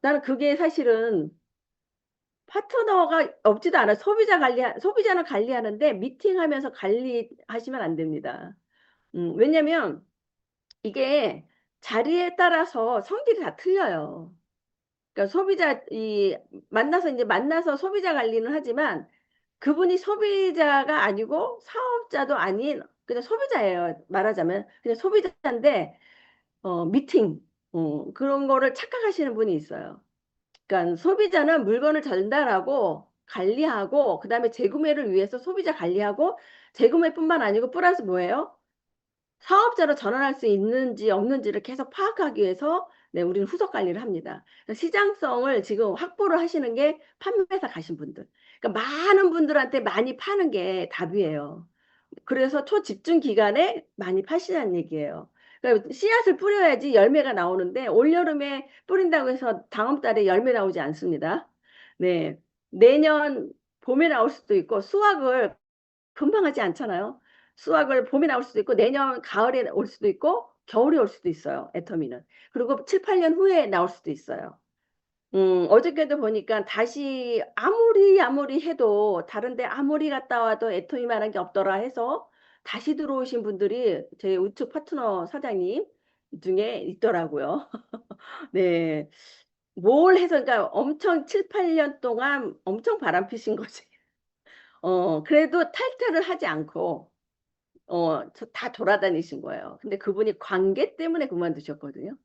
[SPEAKER 2] 나는 그게 사실은 파트너가 없지도 않아. 소비자는 관리하는데 미팅하면서 관리하시면 안 됩니다. 왜냐면 이게 자리에 따라서 성질이 다 틀려요. 그러니까 만나서 소비자 관리는 하지만 그분이 소비자가 아니고 사업자도 아닌 그냥 소비자예요. 말하자면 그냥 소비자인데 미팅 그런 거를 착각하시는 분이 있어요. 그러니까 소비자는 물건을 전달하고 관리하고 그다음에 재구매를 위해서 소비자 관리하고 재구매뿐만 아니고 플러스 뭐예요? 사업자로 전환할 수 있는지 없는지를 계속 파악하기 위해서 네, 우리는 후속 관리를 합니다. 그러니까 시장성을 지금 확보를 하시는 게 판매사 가신 분들. 그러니까 많은 분들한테 많이 파는 게 답이에요. 그래서 초집중 기간에 많이 파시라는 얘기예요. 그러니까 씨앗을 뿌려야지 열매가 나오는데 올여름에 뿌린다고 해서 다음 달에 열매 나오지 않습니다. 네. 내년 봄에 나올 수도 있고 수확을 금방 하지 않잖아요. 수확을 봄에 나올 수도 있고 내년 가을에 올 수도 있고 겨울에 올 수도 있어요. 애터미는. 그리고 7, 8년 후에 나올 수도 있어요. 어저께도 보니까 다시 아무리 해도 다른데 아무리 갔다 와도 애터미만한 게 없더라 해서 다시 들어오신 분들이 제 우측 파트너 사장님 중에 있더라고요. 네. 뭘 해서 그러니까 엄청 7, 8년 동안 엄청 바람피신 거지. 그래도 탈퇴를 하지 않고 다 돌아다니신 거예요. 근데 그분이 관계 때문에 그만두셨거든요.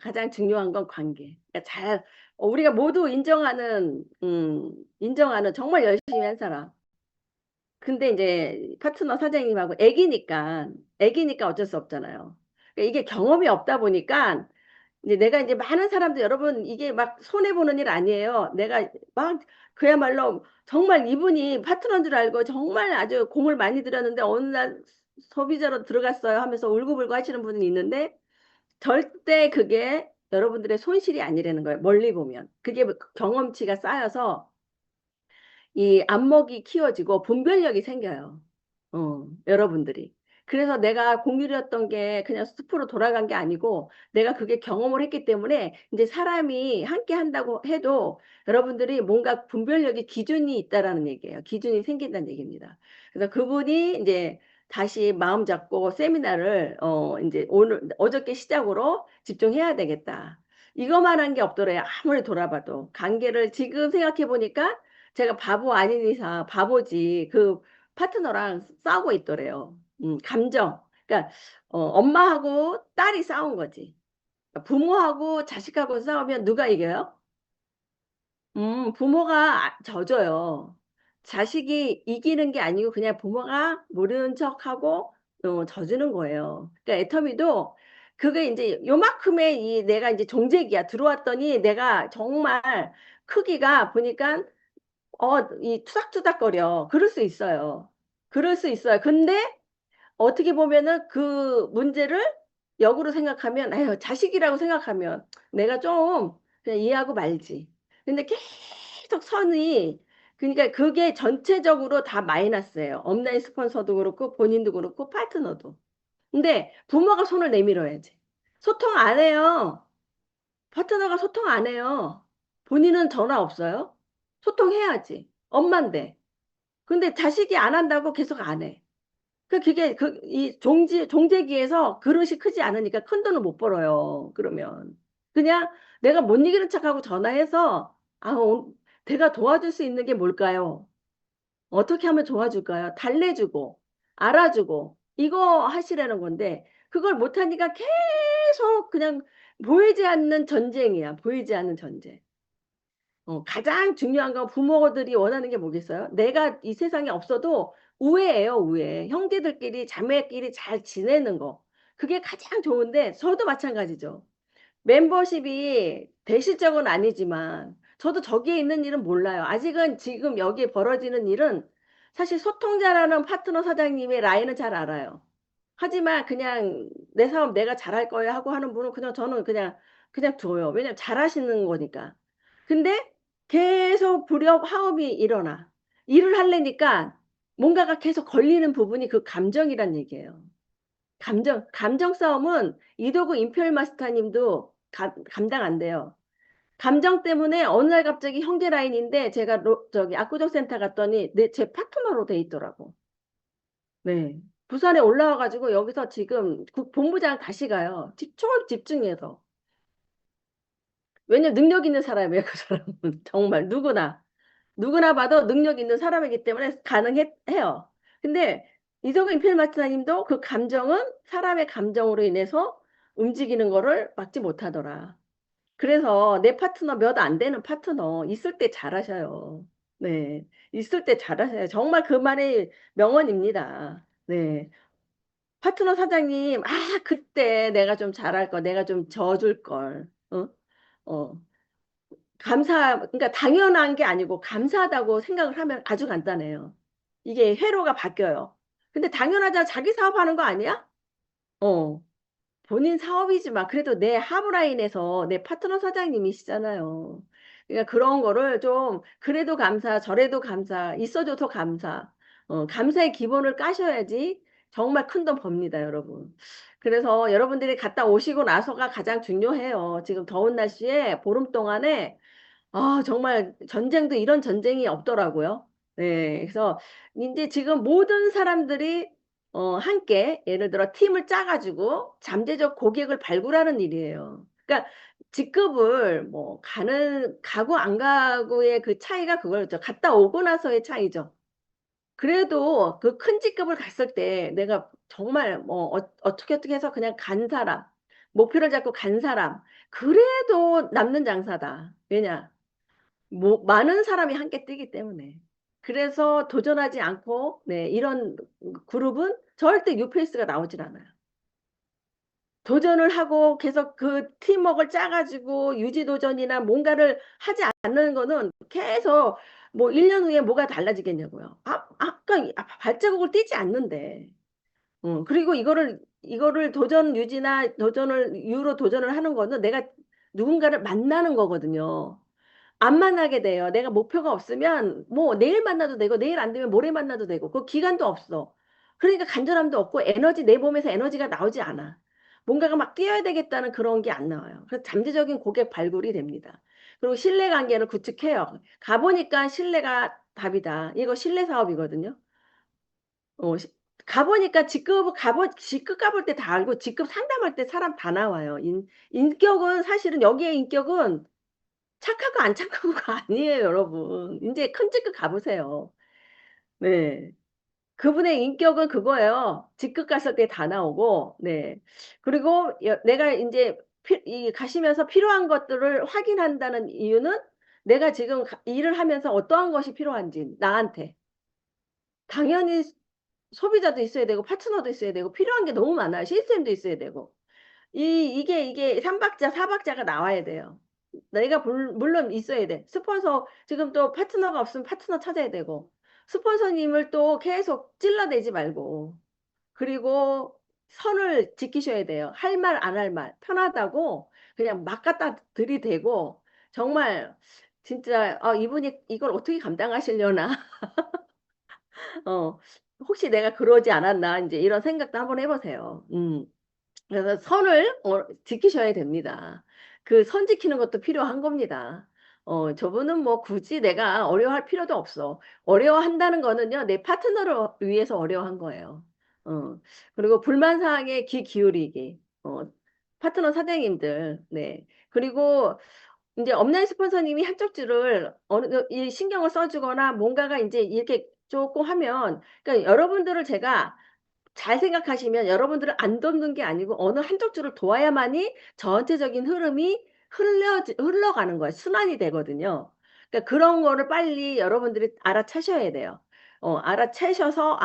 [SPEAKER 2] 가장 중요한 건 관계. 그러니까 우리가 모두 인정하는 정말 열심히 한 사람. 근데 이제 파트너 사장님하고 애기니까 어쩔 수 없잖아요. 그러니까 이게 경험이 없다 보니까 이제 내가 이제 많은 사람들 여러분 이게 막 손해 보는 일 아니에요. 내가 막 그야말로 정말 이분이 파트너인 줄 알고 정말 아주 공을 많이 들였는데 어느 날 소비자로 들어갔어요 하면서 울고불고 하시는 분이 있는데 절대 그게 여러분들의 손실이 아니라는 거예요. 멀리 보면. 그게 경험치가 쌓여서 이 안목이 키워지고 분별력이 생겨요. 여러분들이. 그래서 내가 공유렸던 게 그냥 숲으로 돌아간 게 아니고 내가 그게 경험을 했기 때문에 이제 사람이 함께 한다고 해도 여러분들이 뭔가 분별력이 기준이 있다라는 얘기예요. 기준이 생긴다는 얘기입니다. 그래서 그분이 이제 다시 마음 잡고 세미나를 이제 오늘 어저께 시작으로 집중해야 되겠다. 이것만 한 게 없더래요. 아무리 돌아봐도 관계를 지금 생각해 보니까 제가 바보 아닌 이상 바보지 그 파트너랑 싸우고 있더래요. 감정. 그러니까 엄마하고 딸이 싸운 거지. 부모하고 자식하고 싸우면 누가 이겨요? 부모가 져줘요. 자식이 이기는 게 아니고 그냥 부모가 모르는 척하고 져주는 거예요. 그러니까 애터미도 그게 이제 요만큼의 이 내가 이제 종재기야. 들어왔더니 내가 정말 크기가 보니까 이 투닥투닥거려. 그럴 수 있어요. 그럴 수 있어요. 근데 어떻게 보면은 그 문제를 역으로 생각하면, 아유, 자식이라고 생각하면 내가 좀 그냥 이해하고 말지. 근데 계속 선이, 그러니까 그게 전체적으로 다 마이너스예요. 업라인 스폰서도 그렇고, 본인도 그렇고, 파트너도. 근데 부모가 손을 내밀어야지. 소통 안 해요. 파트너가 소통 안 해요. 본인은 전화 없어요? 소통해야지. 엄만데. 근데 자식이 안 한다고 계속 안 해. 그게 이 종재기에서 그릇이 크지 않으니까 큰 돈을 못 벌어요. 그러면 그냥 내가 못 이기는 척하고 전화해서 내가 도와줄 수 있는 게 뭘까요? 어떻게 하면 도와줄까요? 달래주고 알아주고 이거 하시라는 건데 그걸 못하니까 계속 그냥 보이지 않는 전쟁이야. 보이지 않는 전쟁. 가장 중요한 건 부모들이 원하는 게 뭐겠어요? 내가 이 세상에 없어도 우애예요, 우애. 형제들끼리, 자매끼리 잘 지내는 거. 그게 가장 좋은데, 저도 마찬가지죠. 멤버십이 대실적은 아니지만, 저도 저기에 있는 일은 몰라요. 아직은 지금 여기에 벌어지는 일은 사실 소통자라는 파트너 사장님의 라인은 잘 알아요. 하지만 그냥 내 사업 내가 잘할 거야 하고 하는 분은 그냥 저는 그냥 둬요. 왜냐면 잘하시는 거니까. 근데 계속 불협화음이 일어나. 일을 하려니까 뭔가가 계속 걸리는 부분이 그 감정이란 얘기예요. 감정 싸움은 이도구 임페리얼 마스터님도 감당 안 돼요. 감정 때문에 어느 날 갑자기 형제 라인인데 제가 저기 압구정 센터 갔더니 제 파트너로 돼 있더라고. 네. 부산에 올라와 가지고 여기서 지금 본부장 다시 가요. 집중해서. 왜냐면 능력 있는 사람이에요, 그 사람은. 정말 누구나 봐도 능력 있는 사람이기 때문에 해요. 근데 이성우 임필마트나님도 그 감정은 사람의 감정으로 인해서 움직이는 거를 막지 못하더라. 그래서 내 파트너 몇 안 되는 파트너 있을 때 잘하셔요. 네. 있을 때 잘하셔요. 정말 그 말이 명언입니다. 네. 파트너 사장님, 그때 내가 좀 잘할 걸, 내가 좀 져줄 걸. 어. 그러니까 당연한 게 아니고 감사하다고 생각을 하면 아주 간단해요. 이게 회로가 바뀌어요. 근데 당연하잖아. 자기 사업하는 거 아니야? 어. 본인 사업이지만 그래도 내 하브라인에서 내 파트너 사장님이시잖아요. 그러니까 그런 거를 좀 그래도 감사, 저래도 감사, 있어줘서 감사. 감사의 기본을 까셔야지 정말 큰 돈 법니다, 여러분. 그래서 여러분들이 갔다 오시고 나서가 가장 중요해요. 지금 더운 날씨에 보름 동안에 정말 전쟁도 이런 전쟁이 없더라고요. 네. 그래서 인제 지금 모든 사람들이 함께 예를 들어 팀을 짜 가지고 잠재적 고객을 발굴하는 일이에요. 그러니까 직급을 뭐 가고 안 가고의 그 차이가 그거였죠. 갔다 오고 나서의 차이죠. 그래도 그 큰 직급을 갔을 때 내가 정말 뭐 어떻게 해서 그냥 간 사람, 목표를 잡고 간 사람 그래도 남는 장사다. 왜냐? 많은 사람이 함께 뛰기 때문에. 그래서 도전하지 않고 네 이런 그룹은 절대 뉴페이스가 나오질 않아요. 도전을 하고 계속 그 팀워크를 짜 가지고 유지 도전이나 뭔가를 하지 않는 거는 계속 뭐 1년 후에 뭐가 달라지겠냐고요. 발자국을 띄지 않는데. 그리고 이거를 도전 유지나 도전을 이후로 도전을 하는 거는 내가 누군가를 만나는 거거든요. 안 만나게 돼요. 내가 목표가 없으면 뭐 내일 만나도 되고 내일 안 되면 모레 만나도 되고 그 기간도 없어. 그러니까 간절함도 없고 에너지 내 몸에서 에너지가 나오지 않아. 뭔가가 막 뛰어야 되겠다는 그런 게 안 나와요. 그래서 잠재적인 고객 발굴이 됩니다. 그리고 신뢰 관계를 구축해요. 가보니까 신뢰가 답이다. 이거 신뢰 사업이거든요. 어, 가보니까 직급 가볼 때 다 알고 직급 상담할 때 사람 다 나와요. 인격은 사실은 여기에 인격은 착하고 안 착하고가 아니에요, 여러분. 이제 큰 직급 가보세요. 네. 그분의 인격은 그거예요. 직급 갔을 때 다 나오고, 네. 그리고 내가 이제 가시면서 필요한 것들을 확인한다는 이유는 내가 지금 일을 하면서 어떠한 것이 필요한지, 나한테. 당연히 소비자도 있어야 되고, 파트너도 있어야 되고, 필요한 게 너무 많아요. 시스템도 있어야 되고. 이게 3박자, 4박자가 나와야 돼요. 내가 물론 있어야 돼. 스폰서, 지금 또 파트너가 없으면 파트너 찾아야 되고, 스폰서님을 또 계속 찔러대지 말고, 그리고 선을 지키셔야 돼요. 할 말, 안 할 말. 편하다고 그냥 막 갖다 들이대고, 정말, 진짜, 이분이 이걸 어떻게 감당하시려나. 어, 혹시 내가 그러지 않았나, 이제 이런 생각도 한번 해보세요. 그래서 선을 지키셔야 됩니다. 그 선 지키는 것도 필요한 겁니다. 저분은 뭐 굳이 내가 어려워할 필요도 없어. 어려워한다는 거는요, 내 파트너를 위해서 어려워한 거예요. 어, 그리고 불만사항에 귀 기울이기. 파트너 사장님들, 네. 그리고 이제 업라인 스폰서님이 한쪽 줄을 이 신경을 써주거나 뭔가가 이제 이렇게 조금 하면, 그러니까 여러분들을 제가 잘 생각하시면 여러분들을 안 돕는 게 아니고 어느 한쪽 줄을 도와야만이 전체적인 흐름이 흘러가는 거예요. 순환이 되거든요. 그러니까 그런 거를 빨리 여러분들이 알아채셔야 돼요. 알아채셔서,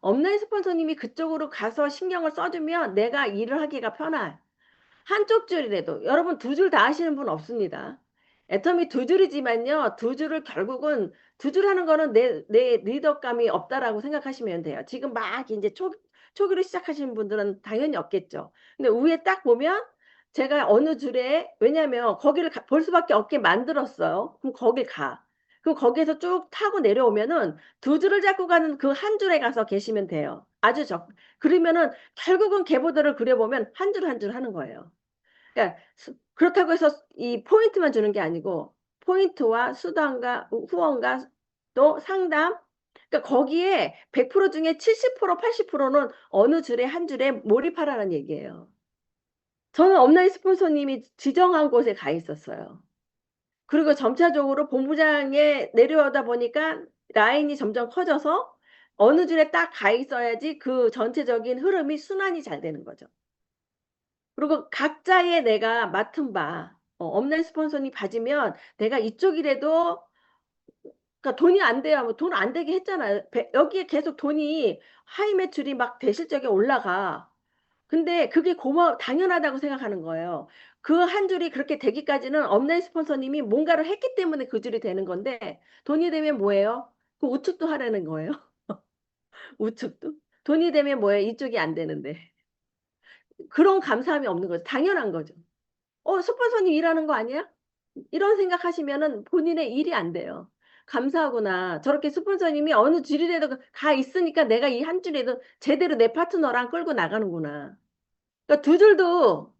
[SPEAKER 2] 업라인 스폰서님이 그쪽으로 가서 신경을 써주면 내가 일을 하기가 편할. 한쪽 줄이라도 여러분 두 줄 다 하시는 분 없습니다. 애터미 두 줄이지만요. 두 줄을 결국은 두 줄 하는 거는 내 리더감이 없다라고 생각하시면 돼요. 지금 막 이제 초기로 시작하시는 분들은 당연히 없겠죠. 근데 위에 딱 보면 제가 어느 줄에, 왜냐면 거기를 볼 수밖에 없게 만들었어요. 그럼 거길 가. 그럼 거기에서 쭉 타고 내려오면은 두 줄을 잡고 가는 그 한 줄에 가서 계시면 돼요. 그러면은 결국은 계보들을 그려보면 한 줄 한 줄 하는 거예요. 그러니까 그렇다고 해서 이 포인트만 주는 게 아니고 포인트와 수당과 후원과 또 상담, 그러니까 거기에 100% 중에 70% 80%는 어느 줄에 한 줄에 몰입하라는 얘기예요. 저는 업라인 스폰서님이 지정한 곳에 가 있었어요. 그리고 점차적으로 본부장에 내려오다 보니까 라인이 점점 커져서 어느 줄에 딱 가 있어야지 그 전체적인 흐름이 순환이 잘 되는 거죠. 그리고 각자의 내가 맡은 바, 업라인 스폰서니 봐주면 내가 이쪽이라도, 그러니까 돈이 안 돼야 뭐 돈 안 되게 했잖아요. 여기에 계속 돈이 하이 매출이 막 대실적에 올라가. 근데 그게 당연하다고 생각하는 거예요. 그 한 줄이 그렇게 되기까지는 업라인 스폰서님이 뭔가를 했기 때문에 그 줄이 되는 건데, 돈이 되면 뭐예요? 그 우측도 하라는 거예요. 우측도. 돈이 되면 뭐예요? 이쪽이 안 되는데. 그런 감사함이 없는 거죠. 당연한 거죠. 스폰서님 일하는 거 아니야? 이런 생각하시면은 본인의 일이 안 돼요. 감사하구나. 저렇게 스폰서님이 어느 줄이라도 가 있으니까 내가 이 한 줄에도 제대로 내 파트너랑 끌고 나가는구나. 그러니까 두 줄도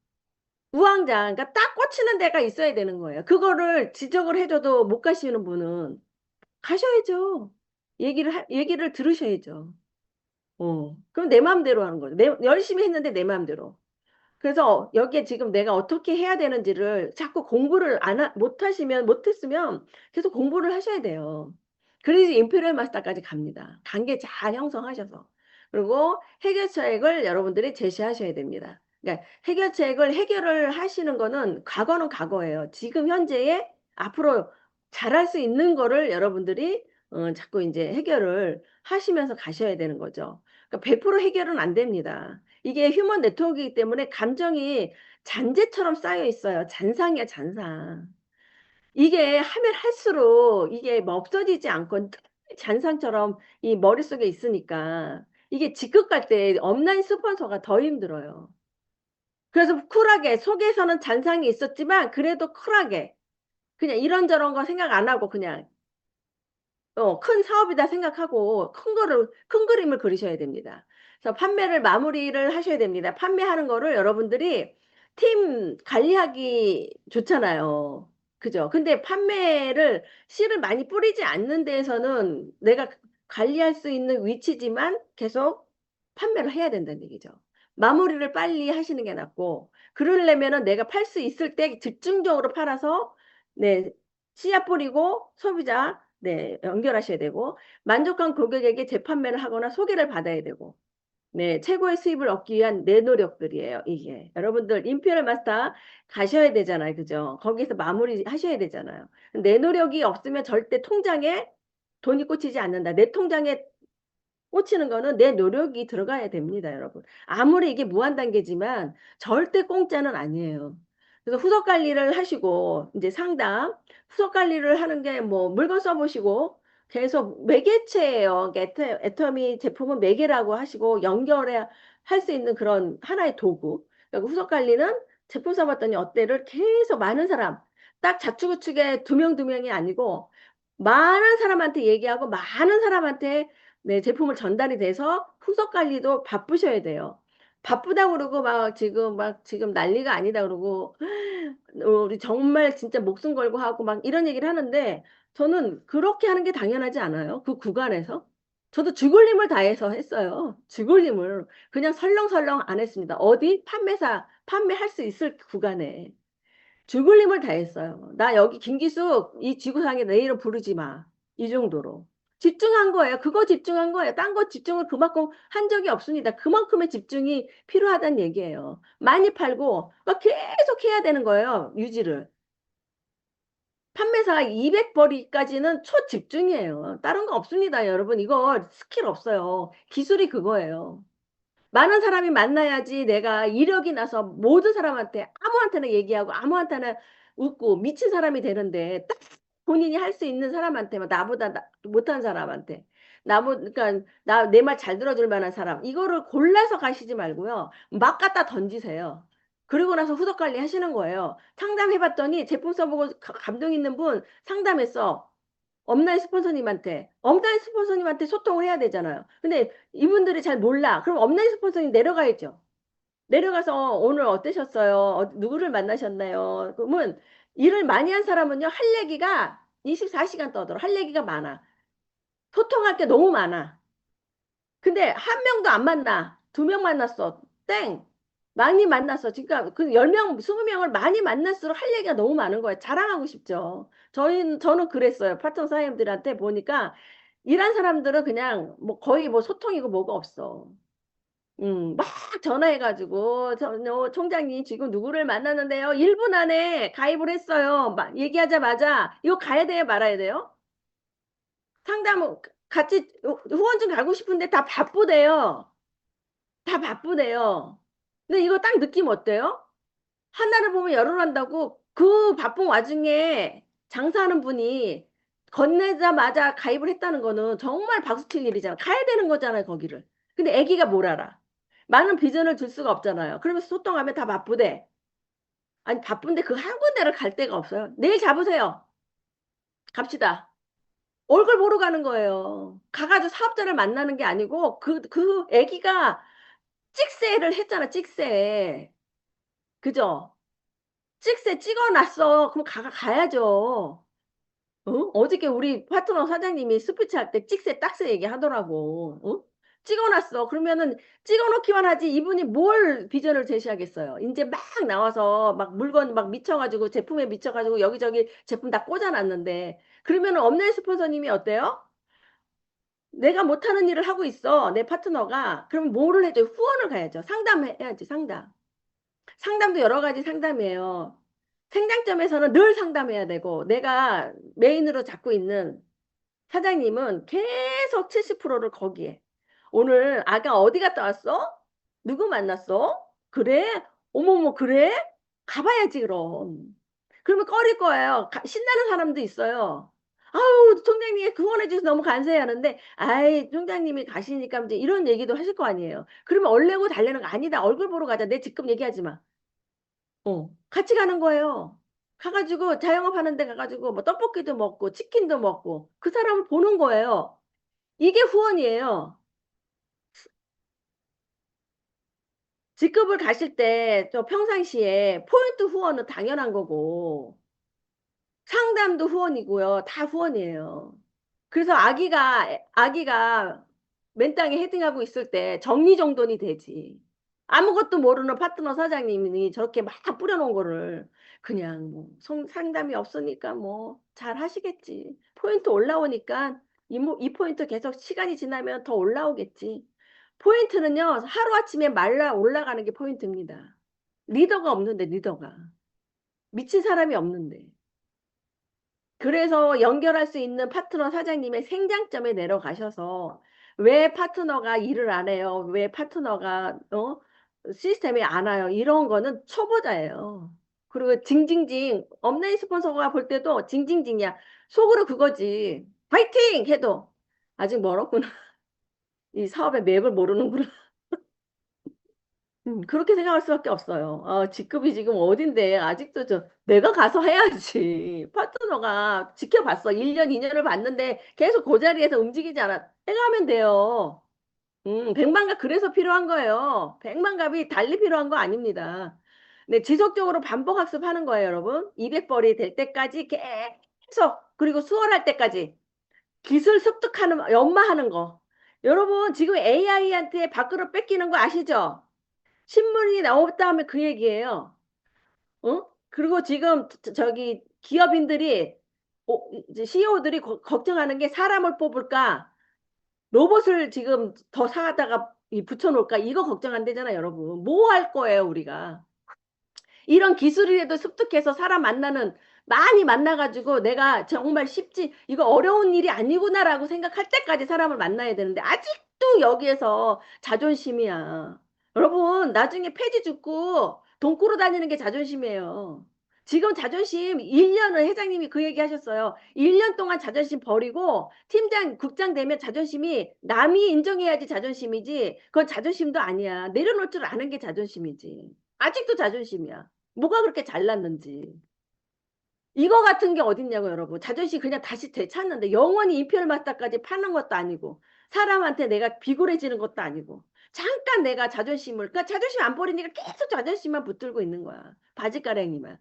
[SPEAKER 2] 우왕좌왕, 그러니까 딱 꽂히는 데가 있어야 되는 거예요. 그거를 지적을 해줘도 못 가시는 분은 가셔야죠. 얘기를 들으셔야죠. 그럼 내 마음대로 하는 거죠. 열심히 했는데 내 마음대로. 그래서 여기에 지금 내가 어떻게 해야 되는지를 자꾸 공부를 못했으면 계속 공부를 하셔야 돼요. 그래야지 임페리얼 마스터까지 갑니다. 단계 잘 형성하셔서. 그리고 해결책을 여러분들이 제시하셔야 됩니다. 그러니까 해결책을 해결을 하시는 거는 과거는 과거예요. 지금 현재에 앞으로 잘할 수 있는 거를 여러분들이 자꾸 이제 해결을 하시면서 가셔야 되는 거죠. 그러니까 100% 해결은 안 됩니다. 이게 휴먼 네트워크이기 때문에 감정이 잔재처럼 쌓여 있어요. 잔상이야, 잔상. 이게 하면 할수록 이게 뭐 없어지지 않고 잔상처럼 이 머릿속에 있으니까 이게 직급 갈 때 업라인 스폰서가 더 힘들어요. 그래서 쿨하게 속에서는 잔상이 있었지만 그래도 쿨하게 그냥 이런저런 거 생각 안 하고 그냥 큰 사업이다 생각하고 큰 그림을 그리셔야 됩니다. 그래서 판매를 마무리를 하셔야 됩니다. 판매하는 거를 여러분들이 팀 관리하기 좋잖아요. 그죠? 근데 판매를 씨를 많이 뿌리지 않는 데에서는 내가 관리할 수 있는 위치지만 계속 판매를 해야 된다는 얘기죠. 마무리를 빨리 하시는 게 낫고, 그러려면은 내가 팔 수 있을 때 집중적으로 팔아서, 네, 씨앗 뿌리고 소비자 네, 연결하셔야 되고, 만족한 고객에게 재판매를 하거나 소개를 받아야 되고, 네, 최고의 수입을 얻기 위한 내 노력들이에요, 이게. 여러분들, 인피니얼 마스터 가셔야 되잖아요, 그죠? 거기서 마무리 하셔야 되잖아요. 내 노력이 없으면 절대 통장에 돈이 꽂히지 않는다. 내 통장에 꽂히는 거는 내 노력이 들어가야 됩니다, 여러분. 아무리 이게 무한 단계지만 절대 공짜는 아니에요. 그래서 후속 관리를 하시고 이제 상담, 후속 관리를 하는 게 뭐 물건 써보시고 계속 매개체예요. 애터미 제품은 매개라고 하시고 연결해 할 수 있는 그런 하나의 도구. 그리고 후속 관리는 제품 써봤더니 어때를 계속 많은 사람, 딱 자축우측에 두 명이 아니고 많은 사람한테 얘기하고 많은 사람한테 네, 제품을 전달이 돼서 후속 관리도 바쁘셔야 돼요. 바쁘다 그러고 막 지금 난리가 아니다 그러고 우리 정말 진짜 목숨 걸고 하고 막 이런 얘기를 하는데 저는 그렇게 하는 게 당연하지 않아요. 그 구간에서. 저도 죽을 힘을 다해서 했어요. 죽을 힘을. 그냥 설렁설렁 안 했습니다. 어디? 판매할 수 있을 구간에. 죽을 힘을 다했어요. 나 여기 김기숙 이 지구상에 내 이름 부르지 마. 이 정도로. 집중한 거예요. 그거 집중한 거예요. 딴 거 집중을 그만큼 한 적이 없습니다. 그만큼의 집중이 필요하다는 얘기예요. 많이 팔고 막 계속 해야 되는 거예요. 유지를. 판매사 200벌이까지는 초집중이에요. 다른 거 없습니다, 여러분. 이거 스킬 없어요. 기술이 그거예요. 많은 사람이 만나야지 내가 이력이 나서 모든 사람한테 아무한테나 얘기하고 아무한테나 웃고 미친 사람이 되는데 딱 본인이 할 수 있는 사람한테만 나보다 못한 사람한테 그러니까 나 내 말 잘 들어줄 만한 사람 이거를 골라서 가시지 말고요. 막 갖다 던지세요. 그리고 나서 후속 관리 하시는 거예요. 상담해봤더니 제품 써보고 감동 있는 분 상담했어. 업라인 스폰서님한테 소통을 해야 되잖아요. 근데 이분들이 잘 몰라. 그럼 업라인 스폰서님 내려가야죠. 내려가서 오늘 어떠셨어요? 누구를 만나셨나요? 그러면 일을 많이 한 사람은요, 할 얘기가 24시간 떠들어. 할 얘기가 많아. 소통할 게 너무 많아. 근데 한 명도 안 만나. 두 명 만났어. 땡. 많이 만났어. 그러니까 그 10명, 20명을 많이 만날수록 할 얘기가 너무 많은 거예요. 자랑하고 싶죠. 저는 그랬어요. 파트너 사장님들한테 보니까 일한 사람들은 그냥 뭐 거의 뭐 소통이고 뭐가 없어. 막 전화해가지고 총장님 지금 누구를 만났는데요. 1분 안에 가입을 했어요. 막 얘기하자마자 이거 가야 돼요, 말아야 돼요? 상담 같이 후원증 가고 싶은데 다 바쁘대요. 다 바쁘대요. 근데 이거 딱 느낌 어때요? 하나를 보면 열을 한다고 그 바쁜 와중에 장사하는 분이 건네자마자 가입을 했다는 거는 정말 박수칠 일이잖아. 가야 되는 거잖아요, 거기를. 근데 애기가 뭘 알아? 많은 비전을 줄 수가 없잖아요. 그러면서 소통하면 다 바쁘대. 아니, 바쁜데 그 한 군데를 갈 데가 없어요. 내일 잡으세요. 갑시다. 얼굴 보러 가는 거예요. 가가지고 사업자를 만나는 게 아니고 그 애기가 찍새를 했잖아, 찍새. 그죠? 찍새 찍어놨어. 그럼 가야죠. 어? 어저께 우리 파트너 사장님이 스피치 할 때 찍새 딱새 얘기하더라고. 어? 찍어놨어. 그러면은 찍어놓기만 하지 이분이 뭘 비전을 제시하겠어요. 이제 막 나와서 막 물건 막 미쳐가지고 제품에 미쳐가지고 여기저기 제품 다 꽂아놨는데 그러면은 업라인 스폰서님이 어때요? 내가 못하는 일을 하고 있어. 내 파트너가. 그럼 뭐를 해줘? 후원을 가야죠. 상담해야지, 상담. 상담도 여러 가지 상담이에요. 생장점에서는 늘 상담해야 되고, 내가 메인으로 잡고 있는 사장님은 계속 70%를 거기에. 오늘 아가 어디 갔다 왔어? 누구 만났어? 그래? 어머머, 그래? 가봐야지, 그럼. 그러면 꺼릴 거예요. 신나는 사람도 있어요. 아우, 총장님 응원해 주셔서 너무 감사해 하는데, 아이, 총장님이 가시니까 이제 이런 얘기도 하실 거 아니에요. 그러면 얼레고 달래는 거 아니다. 얼굴 보러 가자. 내 직급 얘기하지 마. 같이 가는 거예요. 가가지고 자영업 하는데 가가지고 뭐 떡볶이도 먹고 치킨도 먹고 그 사람을 보는 거예요. 이게 후원이에요. 직급을 가실 때 또 평상시에 포인트 후원은 당연한 거고 상담도 후원이고요. 다 후원이에요. 그래서 아기가 맨 땅에 헤딩하고 있을 때 정리정돈이 되지. 아무것도 모르는 파트너 사장님이 저렇게 막 뿌려놓은 거를 그냥 뭐 상담이 없으니까 뭐 잘 하시겠지. 포인트 올라오니까 이 포인트 계속 시간이 지나면 더 올라오겠지. 포인트는요, 하루아침에 말라 올라가는 게 포인트입니다. 리더가 없는데, 리더가. 미친 사람이 없는데. 그래서 연결할 수 있는 파트너 사장님의 생장점에 내려가셔서 왜 파트너가 일을 안 해요? 왜 파트너가 시스템에 안 와요? 이런 거는 초보자예요. 그리고 징징징 업라인 스폰서가 볼 때도 징징징이야. 속으로 그거지. 파이팅 해도 아직 멀었구나. 이 사업의 맥을 모르는구나. 그렇게 생각할 수밖에 없어요. 직급이 지금 어딘데 아직도 내가 가서 해야지. 파트너가 지켜봤어. 1년, 2년을 봤는데 계속 그 자리에서 움직이지 않아. 내가 하면 돼요. 백만갑 그래서 필요한 거예요. 백만갑이 달리 필요한 거 아닙니다. 네, 지속적으로 반복 학습하는 거예요, 여러분. 200벌이 될 때까지 계속, 그리고 수월할 때까지 기술 습득하는, 연마하는 거. 여러분, 지금 AI한테 밥그릇 뺏기는 거 아시죠? 신문이 나왔다 하면 그 얘기예요. 그리고 지금 저기 기업인들이 이제 CEO들이 걱정하는 게 사람을 뽑을까 로봇을 지금 더 사다가 붙여놓을까 이거 걱정 안 되잖아요, 여러분. 뭐 할 거예요, 우리가. 이런 기술이라도 습득해서 사람 많이 만나가지고 내가 정말 쉽지, 이거 어려운 일이 아니구나라고 생각할 때까지 사람을 만나야 되는데, 아직도 여기에서 자존심이야. 여러분, 나중에 폐지 죽고 돈 꾸러 다니는 게 자존심이에요. 지금 자존심 1년을 회장님이 그 얘기 하셨어요. 1년 동안 자존심 버리고 팀장, 국장 되면 자존심이 남이 인정해야지 자존심이지. 그건 자존심도 아니야. 내려놓을 줄 아는 게 자존심이지. 아직도 자존심이야. 뭐가 그렇게 잘났는지. 이거 같은 게 어딨냐고 여러분. 자존심 그냥 다시 되찾는데 영원히 이별마다까지 파는 것도 아니고 사람한테 내가 비굴해지는 것도 아니고 잠깐 내가 자존심을 그러니까 자존심 안 버리니까 계속 자존심만 붙들고 있는 거야. 바지가랑이만.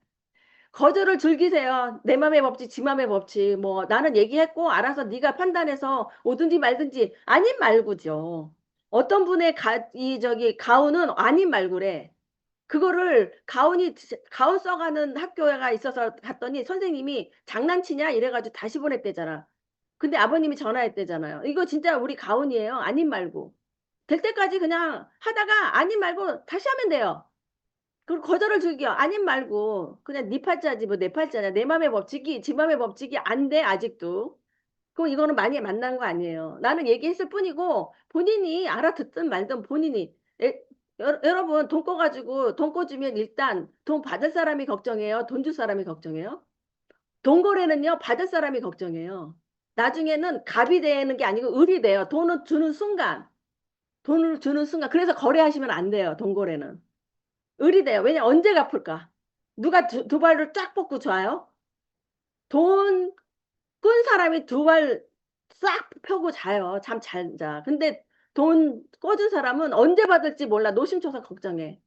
[SPEAKER 2] 거절을 즐기세요. 내 맘의 법칙, 지 맘의 법칙. 뭐 나는 얘기했고 알아서 네가 판단해서 오든지 말든지 아님 말고죠. 어떤 분의 가훈은 아님 말고래. 그거를 가운 써가는 학교가 있어서 갔더니 선생님이 장난치냐 이래가지고 다시 보냈대잖아. 근데 아버님이 전화했대잖아요. 이거 진짜 우리 가훈이에요. 아님 말고. 될 때까지 그냥 하다가 아님 말고 다시 하면 돼요. 그리고 거절을 즐겨. 아님 말고 그냥 네 팔자지 뭐 내 팔자냐. 내 맘의 법칙이 지 맘의 법칙이 안 돼 아직도. 그럼 이거는 많이 만난 거 아니에요. 나는 얘기했을 뿐이고 본인이 알아듣든 말든 본인이 여러분 돈 꺼가지고 돈 꺼주면 일단 돈 받을 사람이 걱정해요. 돈 줄 사람이 걱정해요. 돈 거래는요 받을 사람이 걱정해요. 나중에는 갑이 되는 게 아니고 을이 돼요. 돈을 주는 순간 그래서 거래하시면 안 돼요. 돈 거래는 을이 돼요. 왜냐 언제 갚을까? 누가 두 발을 쫙 뻗고 줘요? 돈 꾼 사람이 두 발 싹 펴고 자요. 잠 잘 자. 근데 돈 꿔준 사람은 언제 받을지 몰라. 노심초사 걱정해.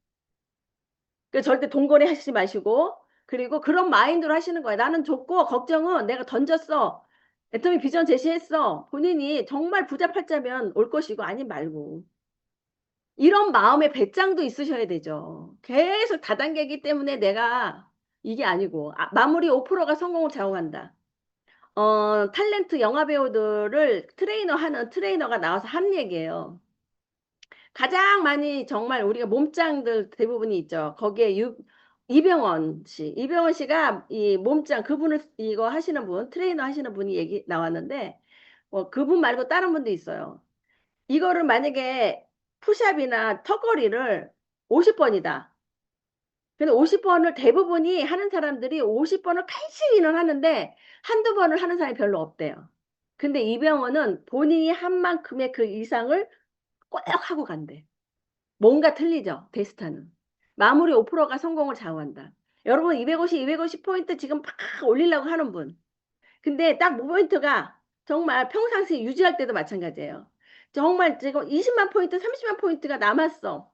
[SPEAKER 2] 그 절대 돈거래 하시지 마시고 그리고 그런 마인드로 하시는 거예요. 나는 줬고 걱정은 내가 던졌어. 애터미 비전 제시했어. 본인이 정말 부자 팔자면 올 것이고 아님 말고. 이런 마음의 배짱도 있으셔야 되죠. 계속 다단계이기 때문에 내가 이게 아니고 마무리 5%가 성공을 좌우한다. 탤런트 영화 배우들을 하는 트레이너가 나와서 한 얘기예요. 가장 많이 정말 우리가 몸짱들 대부분이 있죠. 거기에 이병헌 씨. 이병헌 씨가 이 몸짱 그분을 이거 하시는 분, 트레이너 하시는 분이 얘기 나왔는데 그분 말고 다른 분도 있어요. 이거를 만약에 푸샵이나 턱걸이를 50번이다. 근데 50번을 대부분이 하는 사람들이 50번을 간신히는 하는데 한두 번을 하는 사람이 별로 없대요. 근데 이병헌은 본인이 한 만큼의 그 이상을 꼭 하고 간대. 뭔가 틀리죠. 데스타는. 마무리 5%가 성공을 좌우한다. 여러분 250 포인트 지금 팍 올리려고 하는 분. 근데 딱 포인트가 정말 평상시 유지할 때도 마찬가지예요. 정말 지금 20만 포인트, 30만 포인트가 남았어.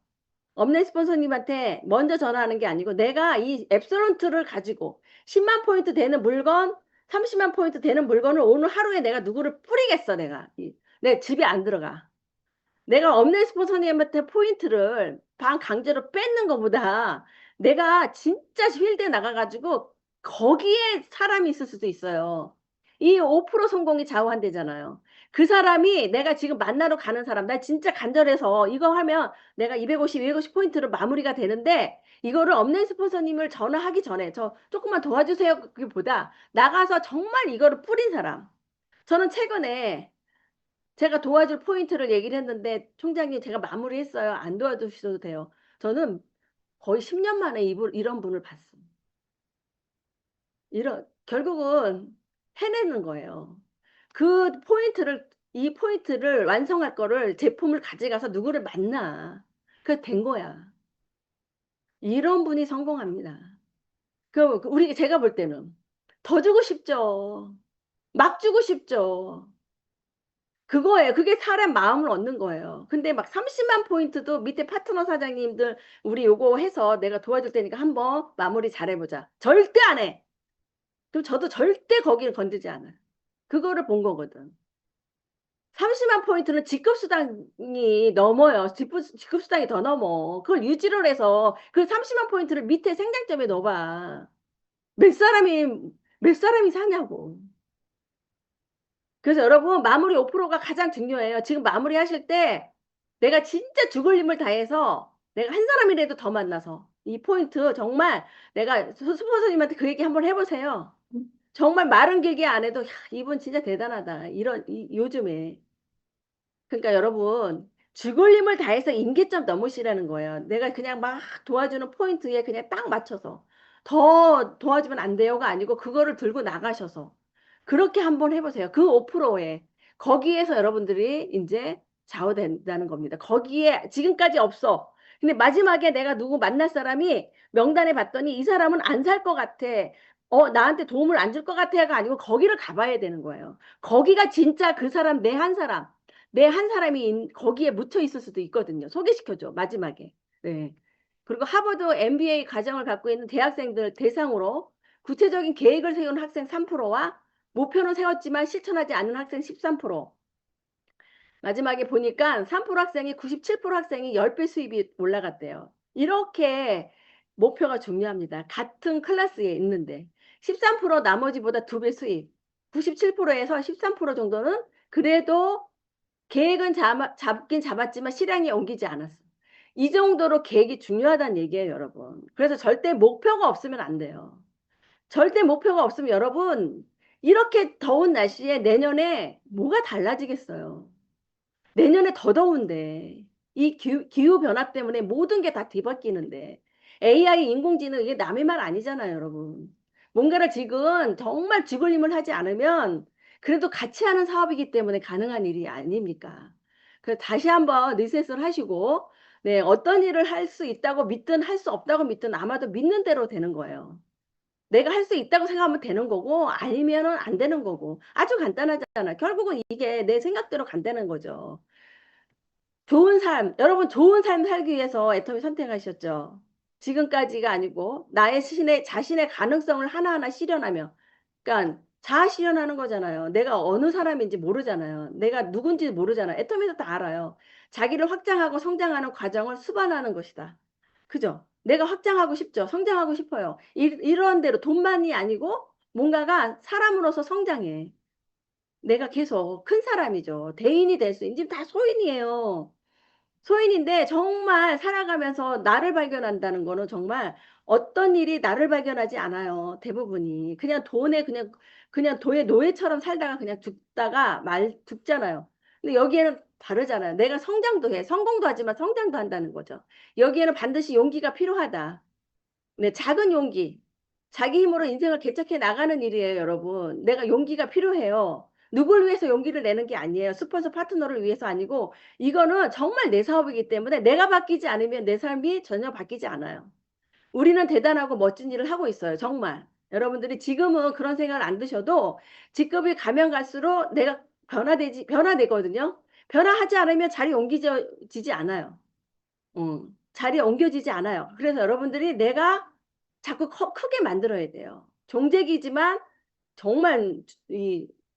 [SPEAKER 2] 업내 스폰서님한테 먼저 전화하는 게 아니고 내가 이 앱솔론트를 가지고 10만 포인트 되는 물건, 30만 포인트 되는 물건을 오늘 하루에 내가 누구를 뿌리겠어, 내가. 내 집에 안 들어가. 내가 업내 스폰서님한테 포인트를 반 강제로 뺏는 것보다 내가 진짜 필드에 나가가지고 거기에 사람이 있을 수도 있어요. 이 5% 성공이 좌우한대잖아요. 그 사람이 내가 지금 만나러 가는 사람, 나 진짜 간절해서 이거 하면 내가 250 포인트로 마무리가 되는데 이거를 업내 스폰서님을 전화하기 전에 저 조금만 도와주세요. 그보다 나가서 정말 이거를 뿌린 사람. 저는 최근에 제가 도와줄 포인트를 얘기를 했는데 총장님 제가 마무리했어요. 안 도와주셔도 돼요. 저는 거의 10년 만에 이런 분을 봤어. 결국은 해내는 거예요. 이 포인트를 완성할 거를 제품을 가져가서 누구를 만나. 그래서 된 거야. 이런 분이 성공합니다. 제가 볼 때는 더 주고 싶죠. 막 주고 싶죠. 그거예요. 그게 사람 마음을 얻는 거예요. 근데 막 30만 포인트도 밑에 파트너 사장님들 우리 요거 해서 내가 도와줄 테니까 한번 마무리 잘해보자. 절대 안 해. 그럼 저도 절대 거기를 건드지 않아요. 그거를 본 거거든. 30만 포인트는 직급수당이 넘어요. 직급수당이 더 넘어. 그걸 유지를 해서 그 30만 포인트를 밑에 생장점에 넣어봐. 몇 사람이, 몇 사람이 사냐고. 그래서 여러분 마무리 5%가 가장 중요해요. 지금 마무리 하실 때 내가 진짜 죽을 힘을 다해서 내가 한 사람이라도 더 만나서 이 포인트 정말 내가 스폰서님한테 그 얘기 한번 해보세요. 정말 말은 길게 안 해도 야, 이분 진짜 대단하다. 요즘에. 그러니까 여러분 죽을 힘을 다해서 임계점 넘으시라는 거예요. 내가 그냥 막 도와주는 포인트에 그냥 딱 맞춰서 더 도와주면 안 돼요가 아니고 그거를 들고 나가셔서 그렇게 한번 해보세요. 그 5%에 거기에서 여러분들이 이제 좌우된다는 겁니다. 거기에 지금까지 없어. 근데 마지막에 내가 누구 만날 사람이 명단에 봤더니 이 사람은 안 살 것 같아. 나한테 도움을 안 줄 것 같아가 아니고 거기를 가봐야 되는 거예요. 거기가 진짜 그 사람 내 한 사람. 내 한 사람이 거기에 묻혀 있을 수도 있거든요. 소개시켜줘, 마지막에. 네. 그리고 하버드 MBA 과정을 갖고 있는 대학생들 대상으로 구체적인 계획을 세운 학생 3%와 목표는 세웠지만 실천하지 않는 학생 13%. 마지막에 보니까 3% 학생이 97% 학생이 10배 수입이 올라갔대요. 이렇게 목표가 중요합니다. 같은 클래스에 있는데 13% 나머지보다 2배 수입. 97%에서 13% 정도는 그래도 계획은 잡긴 잡았지만 실행에 옮기지 않았어. 이 정도로 계획이 중요하다는 얘기예요, 여러분. 그래서 절대 목표가 없으면 안 돼요. 절대 목표가 없으면 여러분 이렇게 더운 날씨에 내년에 뭐가 달라지겠어요. 내년에 더 더운데 이 기후 변화 때문에 모든 게 다 뒤바뀌는데 AI 인공지능 이게 남의 말 아니잖아요, 여러분. 뭔가를 지금 정말 죽을 힘을 하지 않으면 그래도 같이 하는 사업이기 때문에 가능한 일이 아닙니까? 그래서 다시 한번 리셋을 하시고 네, 어떤 일을 할 수 있다고 믿든 할 수 없다고 믿든 아마도 믿는 대로 되는 거예요. 내가 할 수 있다고 생각하면 되는 거고 아니면은 안 되는 거고 아주 간단하잖아. 결국은 이게 내 생각대로 간다는 거죠. 좋은 삶, 여러분 좋은 삶 살기 위해서 애터미 선택하셨죠. 지금까지가 아니고 나의 자신의 가능성을 하나하나 실현하며 그러니까 자아 실현하는 거잖아요. 내가 어느 사람인지 모르잖아요. 내가 누군지 모르잖아요. 애터미도 다 알아요. 자기를 확장하고 성장하는 과정을 수반하는 것이다. 그죠? 내가 확장하고 싶죠. 성장하고 싶어요. 이런 대로 돈만이 아니고 뭔가가 사람으로서 성장해. 내가 계속 큰 사람이죠. 대인이 될 수 있는 지금 다 소인이에요. 소인인데 정말 살아가면서 나를 발견한다는 거는 정말 어떤 일이 나를 발견하지 않아요. 대부분이 그냥 돈에 그냥 돈의 노예처럼 살다가 그냥 죽잖아요. 근데 여기에는 다르잖아요. 내가 성장도 해. 성공도 하지만 성장도 한다는 거죠. 여기에는 반드시 용기가 필요하다. 네, 작은 용기. 자기 힘으로 인생을 개척해 나가는 일이에요, 여러분. 내가 용기가 필요해요. 누굴 위해서 용기를 내는 게 아니에요. 스폰서 파트너를 위해서 아니고 이거는 정말 내 사업이기 때문에 내가 바뀌지 않으면 내 삶이 전혀 바뀌지 않아요. 우리는 대단하고 멋진 일을 하고 있어요. 정말. 여러분들이 지금은 그런 생각을 안 드셔도 직급이 가면 갈수록 내가 변화되거든요. 변화하지 않으면 자리 옮기지지 않아요. 자리에 옮겨지지 않아요. 그래서 여러분들이 내가 자꾸 크게 만들어야 돼요. 종직이지만 정말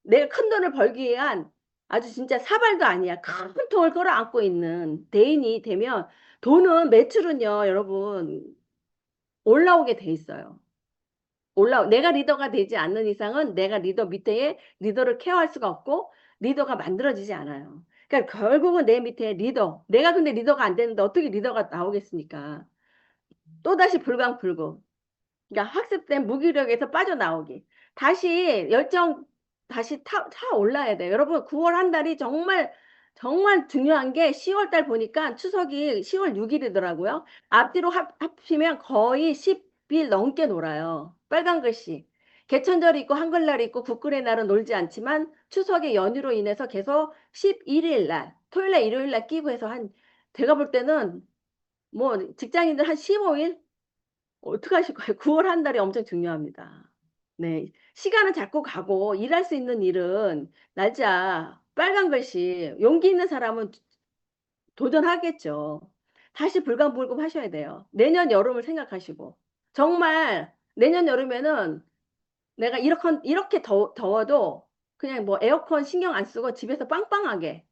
[SPEAKER 2] 내가 큰 돈을 벌기 위한 아주 진짜 사발도 아니야. 큰 통을 끌어안고 있는 대인이 되면 돈은 매출은요, 여러분 올라오게 돼 있어요. 내가 리더가 되지 않는 이상은 내가 리더 밑에 리더를 케어할 수가 없고 리더가 만들어지지 않아요. 그러니까 결국은 내 밑에 내가 근데 리더가 안 되는데 어떻게 리더가 나오겠습니까? 또다시 불광불급. 그러니까 학습된 무기력에서 빠져나오기. 다시 다시 타 올라야 돼요. 여러분, 9월 한 달이 정말, 정말 중요한 게 10월 달 보니까 추석이 10월 6일이더라고요. 앞뒤로 합치면 거의 10일 넘게 놀아요. 빨간 글씨. 개천절이 있고 한글날이 있고 국군의 날은 놀지 않지만 추석의 연휴로 인해서 계속 11일 날, 토요일 날, 일요일 날 끼고 해서 제가 볼 때는 뭐 직장인들 한 15일? 어떡하실 거예요? 9월 한 달이 엄청 중요합니다. 네. 시간은 자꾸 가고 일할 수 있는 일은 날짜 빨간 글씨 용기 있는 사람은 도전하겠죠. 다시 불감불급 하셔야 돼요. 내년 여름을 생각하시고. 정말 내년 여름에는 내가 이렇게 더워도 그냥 뭐 에어컨 신경 안 쓰고 집에서 빵빵하게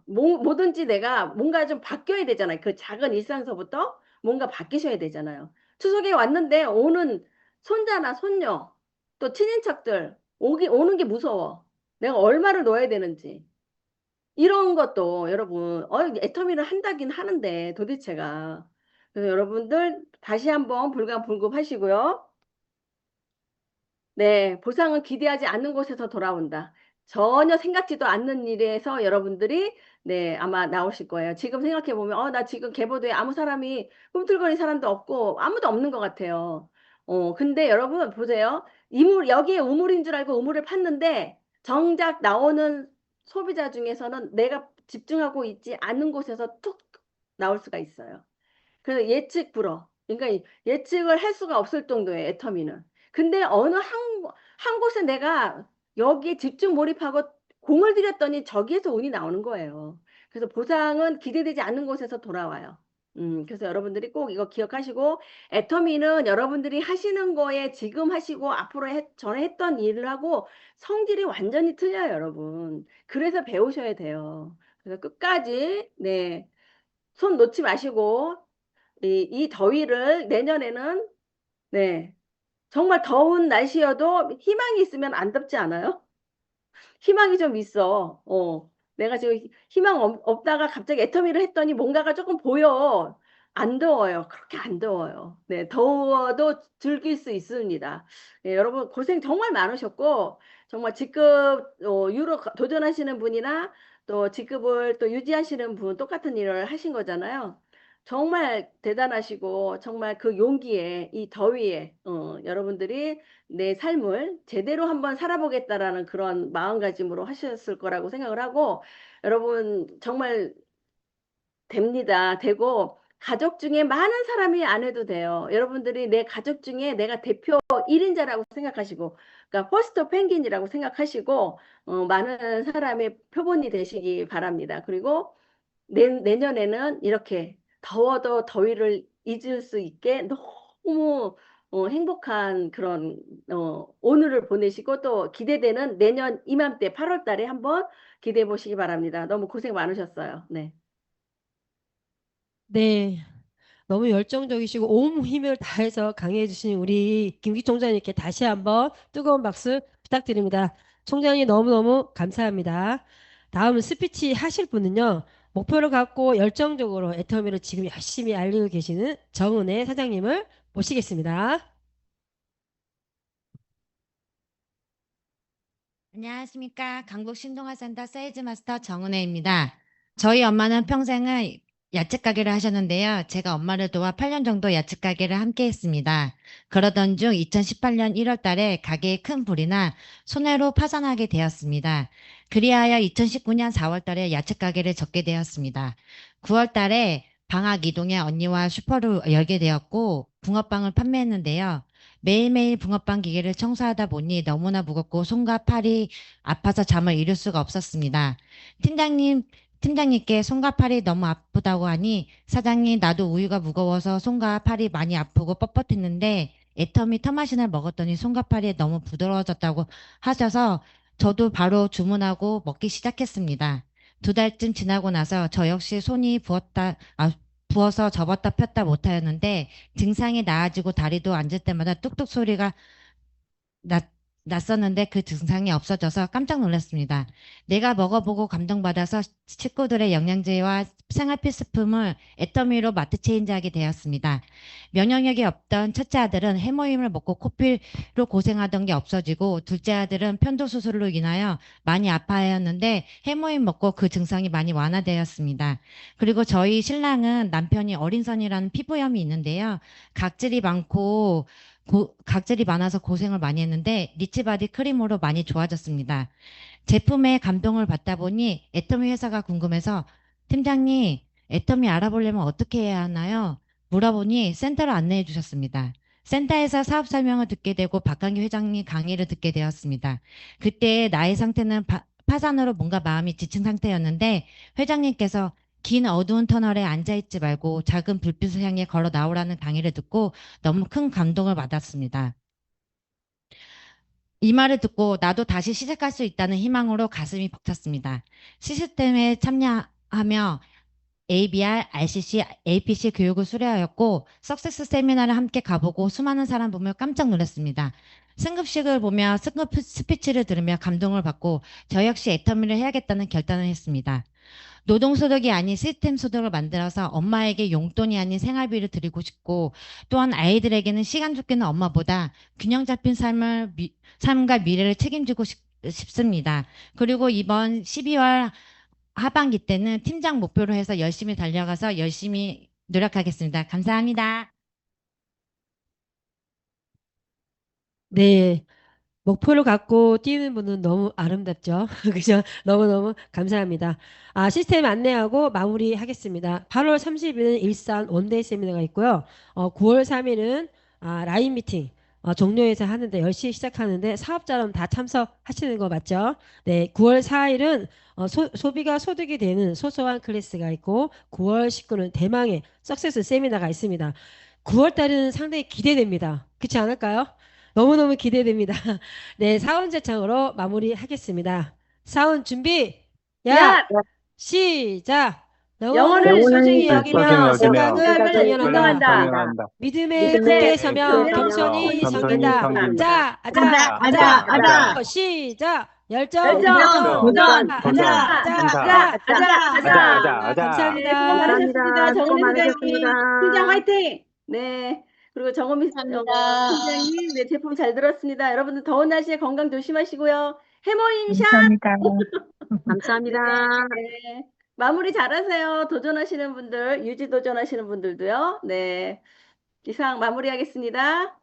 [SPEAKER 2] 뭐든지 내가 뭔가 좀 바뀌어야 되잖아요. 그 작은 일상서부터 뭔가 바뀌셔야 되잖아요. 추석에 왔는데 오는 손자나 손녀, 또 친인척들 오는 게 무서워. 내가 얼마를 넣어야 되는지. 이런 것도 여러분, 애터미를 한다긴 하는데 도대체가. 그래서 여러분들 다시 한번 불감불급 하시고요. 네, 보상은 기대하지 않는 곳에서 돌아온다. 전혀 생각지도 않는 일에서 여러분들이 네, 아마 나오실 거예요. 지금 생각해 보면 나 지금 개보도에 아무 사람이 꿈틀거리는 사람도 없고 아무도 없는 것 같아요. 근데 여러분 보세요. 여기에 우물인 줄 알고 우물을 팠는데 정작 나오는 소비자 중에서는 내가 집중하고 있지 않는 곳에서 툭 나올 수가 있어요. 그래서 예측 불허. 그러니까 예측을 할 수가 없을 정도의 애터미는. 근데 어느 한 곳에 내가 여기에 집중 몰입하고 공을 들였더니 저기에서 운이 나오는 거예요. 그래서 보상은 기대되지 않는 곳에서 돌아와요. 그래서 여러분들이 꼭 이거 기억하시고, 애터미는 여러분들이 하시는 거에 지금 하시고 앞으로 전에 했던 일을 하고 성질이 완전히 틀려요, 여러분. 그래서 배우셔야 돼요. 그래서 끝까지, 네, 손 놓지 마시고, 이 더위를 내년에는 네 정말 더운 날씨여도 희망이 있으면 안 덥지 않아요? 희망이 좀 있어. 내가 지금 희망 없다가 갑자기 애터미를 했더니 뭔가가 조금 보여. 안 더워요. 그렇게 안 더워요. 네, 더워도 즐길 수 있습니다. 네, 여러분 고생 정말 많으셨고 정말 직급 유로 도전하시는 분이나 또 직급을 또 유지하시는 분 똑같은 일을 하신 거잖아요. 정말 대단하시고 정말 그 용기에 이 더위에 여러분들이 내 삶을 제대로 한번 살아보겠다라는 그런 마음가짐으로 하셨을 거라고 생각을 하고 여러분 정말 됩니다. 되고 가족 중에 많은 사람이 안 해도 돼요. 여러분들이 내 가족 중에 내가 대표 1인자라고 생각하시고 그러니까 퍼스트 펭귄이라고 생각하시고 많은 사람의 표본이 되시기 바랍니다. 그리고 내년에는 이렇게 더워도 더위를 잊을 수 있게 너무 행복한 그런 오늘을 보내시고 또 기대되는 내년 이맘때 8월 달에 한번 기대해 보시기 바랍니다. 너무 고생 많으셨어요. 네.
[SPEAKER 1] 네. 너무 열정적이시고 온 힘을 다해서 강의해 주신 우리 김기 총장님께 다시 한번 뜨거운 박수 부탁드립니다. 총장님 너무너무 감사합니다. 다음 스피치 하실 분은요. 목표를 갖고 열정적으로 애터미를 지금 열심히 알리고 계시는 정은혜 사장님을 모시겠습니다.
[SPEAKER 3] 안녕하십니까. 강북 신동아센터 세일즈 마스터 정은혜입니다. 저희 엄마는 평생을 야채 가게를 하셨는데요. 제가 엄마를 도와 8년 정도 야채 가게를 함께 했습니다. 그러던 중 2018년 1월 달에 가게에 큰 불이 나 손해로 파산하게 되었습니다. 그리하여 2019년 4월 달에 야채 가게를 접게 되었습니다. 9월 달에 방학 이동에 언니와 슈퍼를 열게 되었고 붕어빵을 판매했는데요. 매일매일 붕어빵 기계를 청소하다 보니 너무나 무겁고 손과 팔이 아파서 잠을 이룰 수가 없었습니다. 팀장님께 손과 팔이 너무 아프다고 하니 사장님 나도 우유가 무거워서 손과 팔이 많이 아프고 뻣뻣했는데 애터미 터마신을 먹었더니 손과 팔이 너무 부드러워졌다고 하셔서 저도 바로 주문하고 먹기 시작했습니다. 2달쯤 지나고 나서 저 역시 손이 부어서 접었다 폈다 못하였는데 증상이 나아지고 다리도 앉을 때마다 뚝뚝 소리가 났, 났었는데 그 증상이 없어져서 깜짝 놀랐습니다. 내가 먹어보고 감동받아서 식구들의 영양제와 생활 필수품을 애터미로 마트 체인지하게 되었습니다. 면역력이 없던 첫째 아들은 해모임을 먹고 코피로 고생하던 게 없어지고 둘째 아들은 편도 수술로 인하여 많이 아파하였는데 해모임 먹고 그 증상이 많이 완화되었습니다. 그리고 저희 신랑은 남편이 어린선이라는 피부염이 있는데요. 각질이 많아서 고생을 많이 했는데 리치바디 크림으로 많이 좋아졌습니다. 제품에 감동을 받다 보니 애터미 회사가 궁금해서 팀장님, 애터미 알아보려면 어떻게 해야 하나요? 물어보니 센터를 안내해 주셨습니다. 센터에서 사업 설명을 듣게 되고 박강기 회장님 강의를 듣게 되었습니다. 그때 나의 상태는 파산으로 뭔가 마음이 지친 상태였는데 회장님께서 긴 어두운 터널에 앉아있지 말고 작은 불빛을 향해 걸어 나오라는 강의를 듣고 너무 큰 감동을 받았습니다. 이 말을 듣고 나도 다시 시작할 수 있다는 희망으로 가슴이 벅찼습니다. 시스템에 참여하며 ABR, RCC, APC 교육을 수료하였고 석세스 세미나를 함께 가보고 수많은 사람 보며 깜짝 놀랐습니다. 승급식을 보며 승급 스피치를 들으며 감동을 받고 저 역시 애터미를 해야겠다는 결단을 했습니다. 노동소득이 아닌 시스템 소득을 만들어서 엄마에게 용돈이 아닌 생활비를 드리고 싶고 또한 아이들에게는 시간 쫓기는 엄마보다 균형 잡힌 삶과 미래를 책임지고 싶습니다. 그리고 이번 12월 하반기 때는 팀장 목표로 해서 열심히 달려가서 열심히 노력하겠습니다. 감사합니다.
[SPEAKER 1] 네. 목표를 갖고 뛰는 분은 너무 아름답죠. 그죠? 너무너무 감사합니다. 시스템 안내하고 마무리하겠습니다. 8월 30일은 일산 원데이 세미나가 있고요. 9월 3일은 라인 미팅 종료해서 하는데 10시에 시작하는데 사업자는 다 참석하시는 거 맞죠? 네, 9월 4일은 소비가 소득이 되는 소소한 클래스가 있고 9월 19일은 대망의 석세스 세미나가 있습니다. 9월 달은 상당히 기대됩니다. 그렇지 않을까요? 너무너무 기대됩니다. 네, 사원 제창으로 마무리하겠습니다. 사원 준비. 야,
[SPEAKER 2] 야,
[SPEAKER 1] 시작.
[SPEAKER 2] 영혼을
[SPEAKER 1] 영혼을 소중히
[SPEAKER 2] 소중히
[SPEAKER 1] 여기며
[SPEAKER 2] 여기며
[SPEAKER 1] 생각을
[SPEAKER 2] 생각을
[SPEAKER 1] 당연한다.
[SPEAKER 2] 당연한다.
[SPEAKER 1] 믿음의
[SPEAKER 2] 믿음의
[SPEAKER 1] 굳게 서며
[SPEAKER 2] 굳게
[SPEAKER 1] 겸손히
[SPEAKER 2] 서며
[SPEAKER 1] 섬긴다.
[SPEAKER 2] 겸손히
[SPEAKER 1] 자,
[SPEAKER 2] 섬긴다.
[SPEAKER 1] 아자. 시작. 열정,
[SPEAKER 2] 열정, 도전,
[SPEAKER 1] 아자.
[SPEAKER 2] 아자.
[SPEAKER 1] 감사합니다.
[SPEAKER 2] 수고 많으셨습니다.
[SPEAKER 4] 수고
[SPEAKER 2] 정은희
[SPEAKER 4] 많으셨습니다.
[SPEAKER 2] 팀장님, 팀장 화이팅! 네. 그리고 정은미
[SPEAKER 3] 감사합니다.
[SPEAKER 2] 팀장님, 네, 제품 잘 들었습니다. 여러분들 더운 날씨에 건강 조심하시고요. 해모임 샷!
[SPEAKER 4] 감사합니다. 감사합니다.
[SPEAKER 2] 네. 마무리 잘하세요. 도전하시는 분들, 유지 도전하시는 분들도요. 네. 이상 마무리하겠습니다.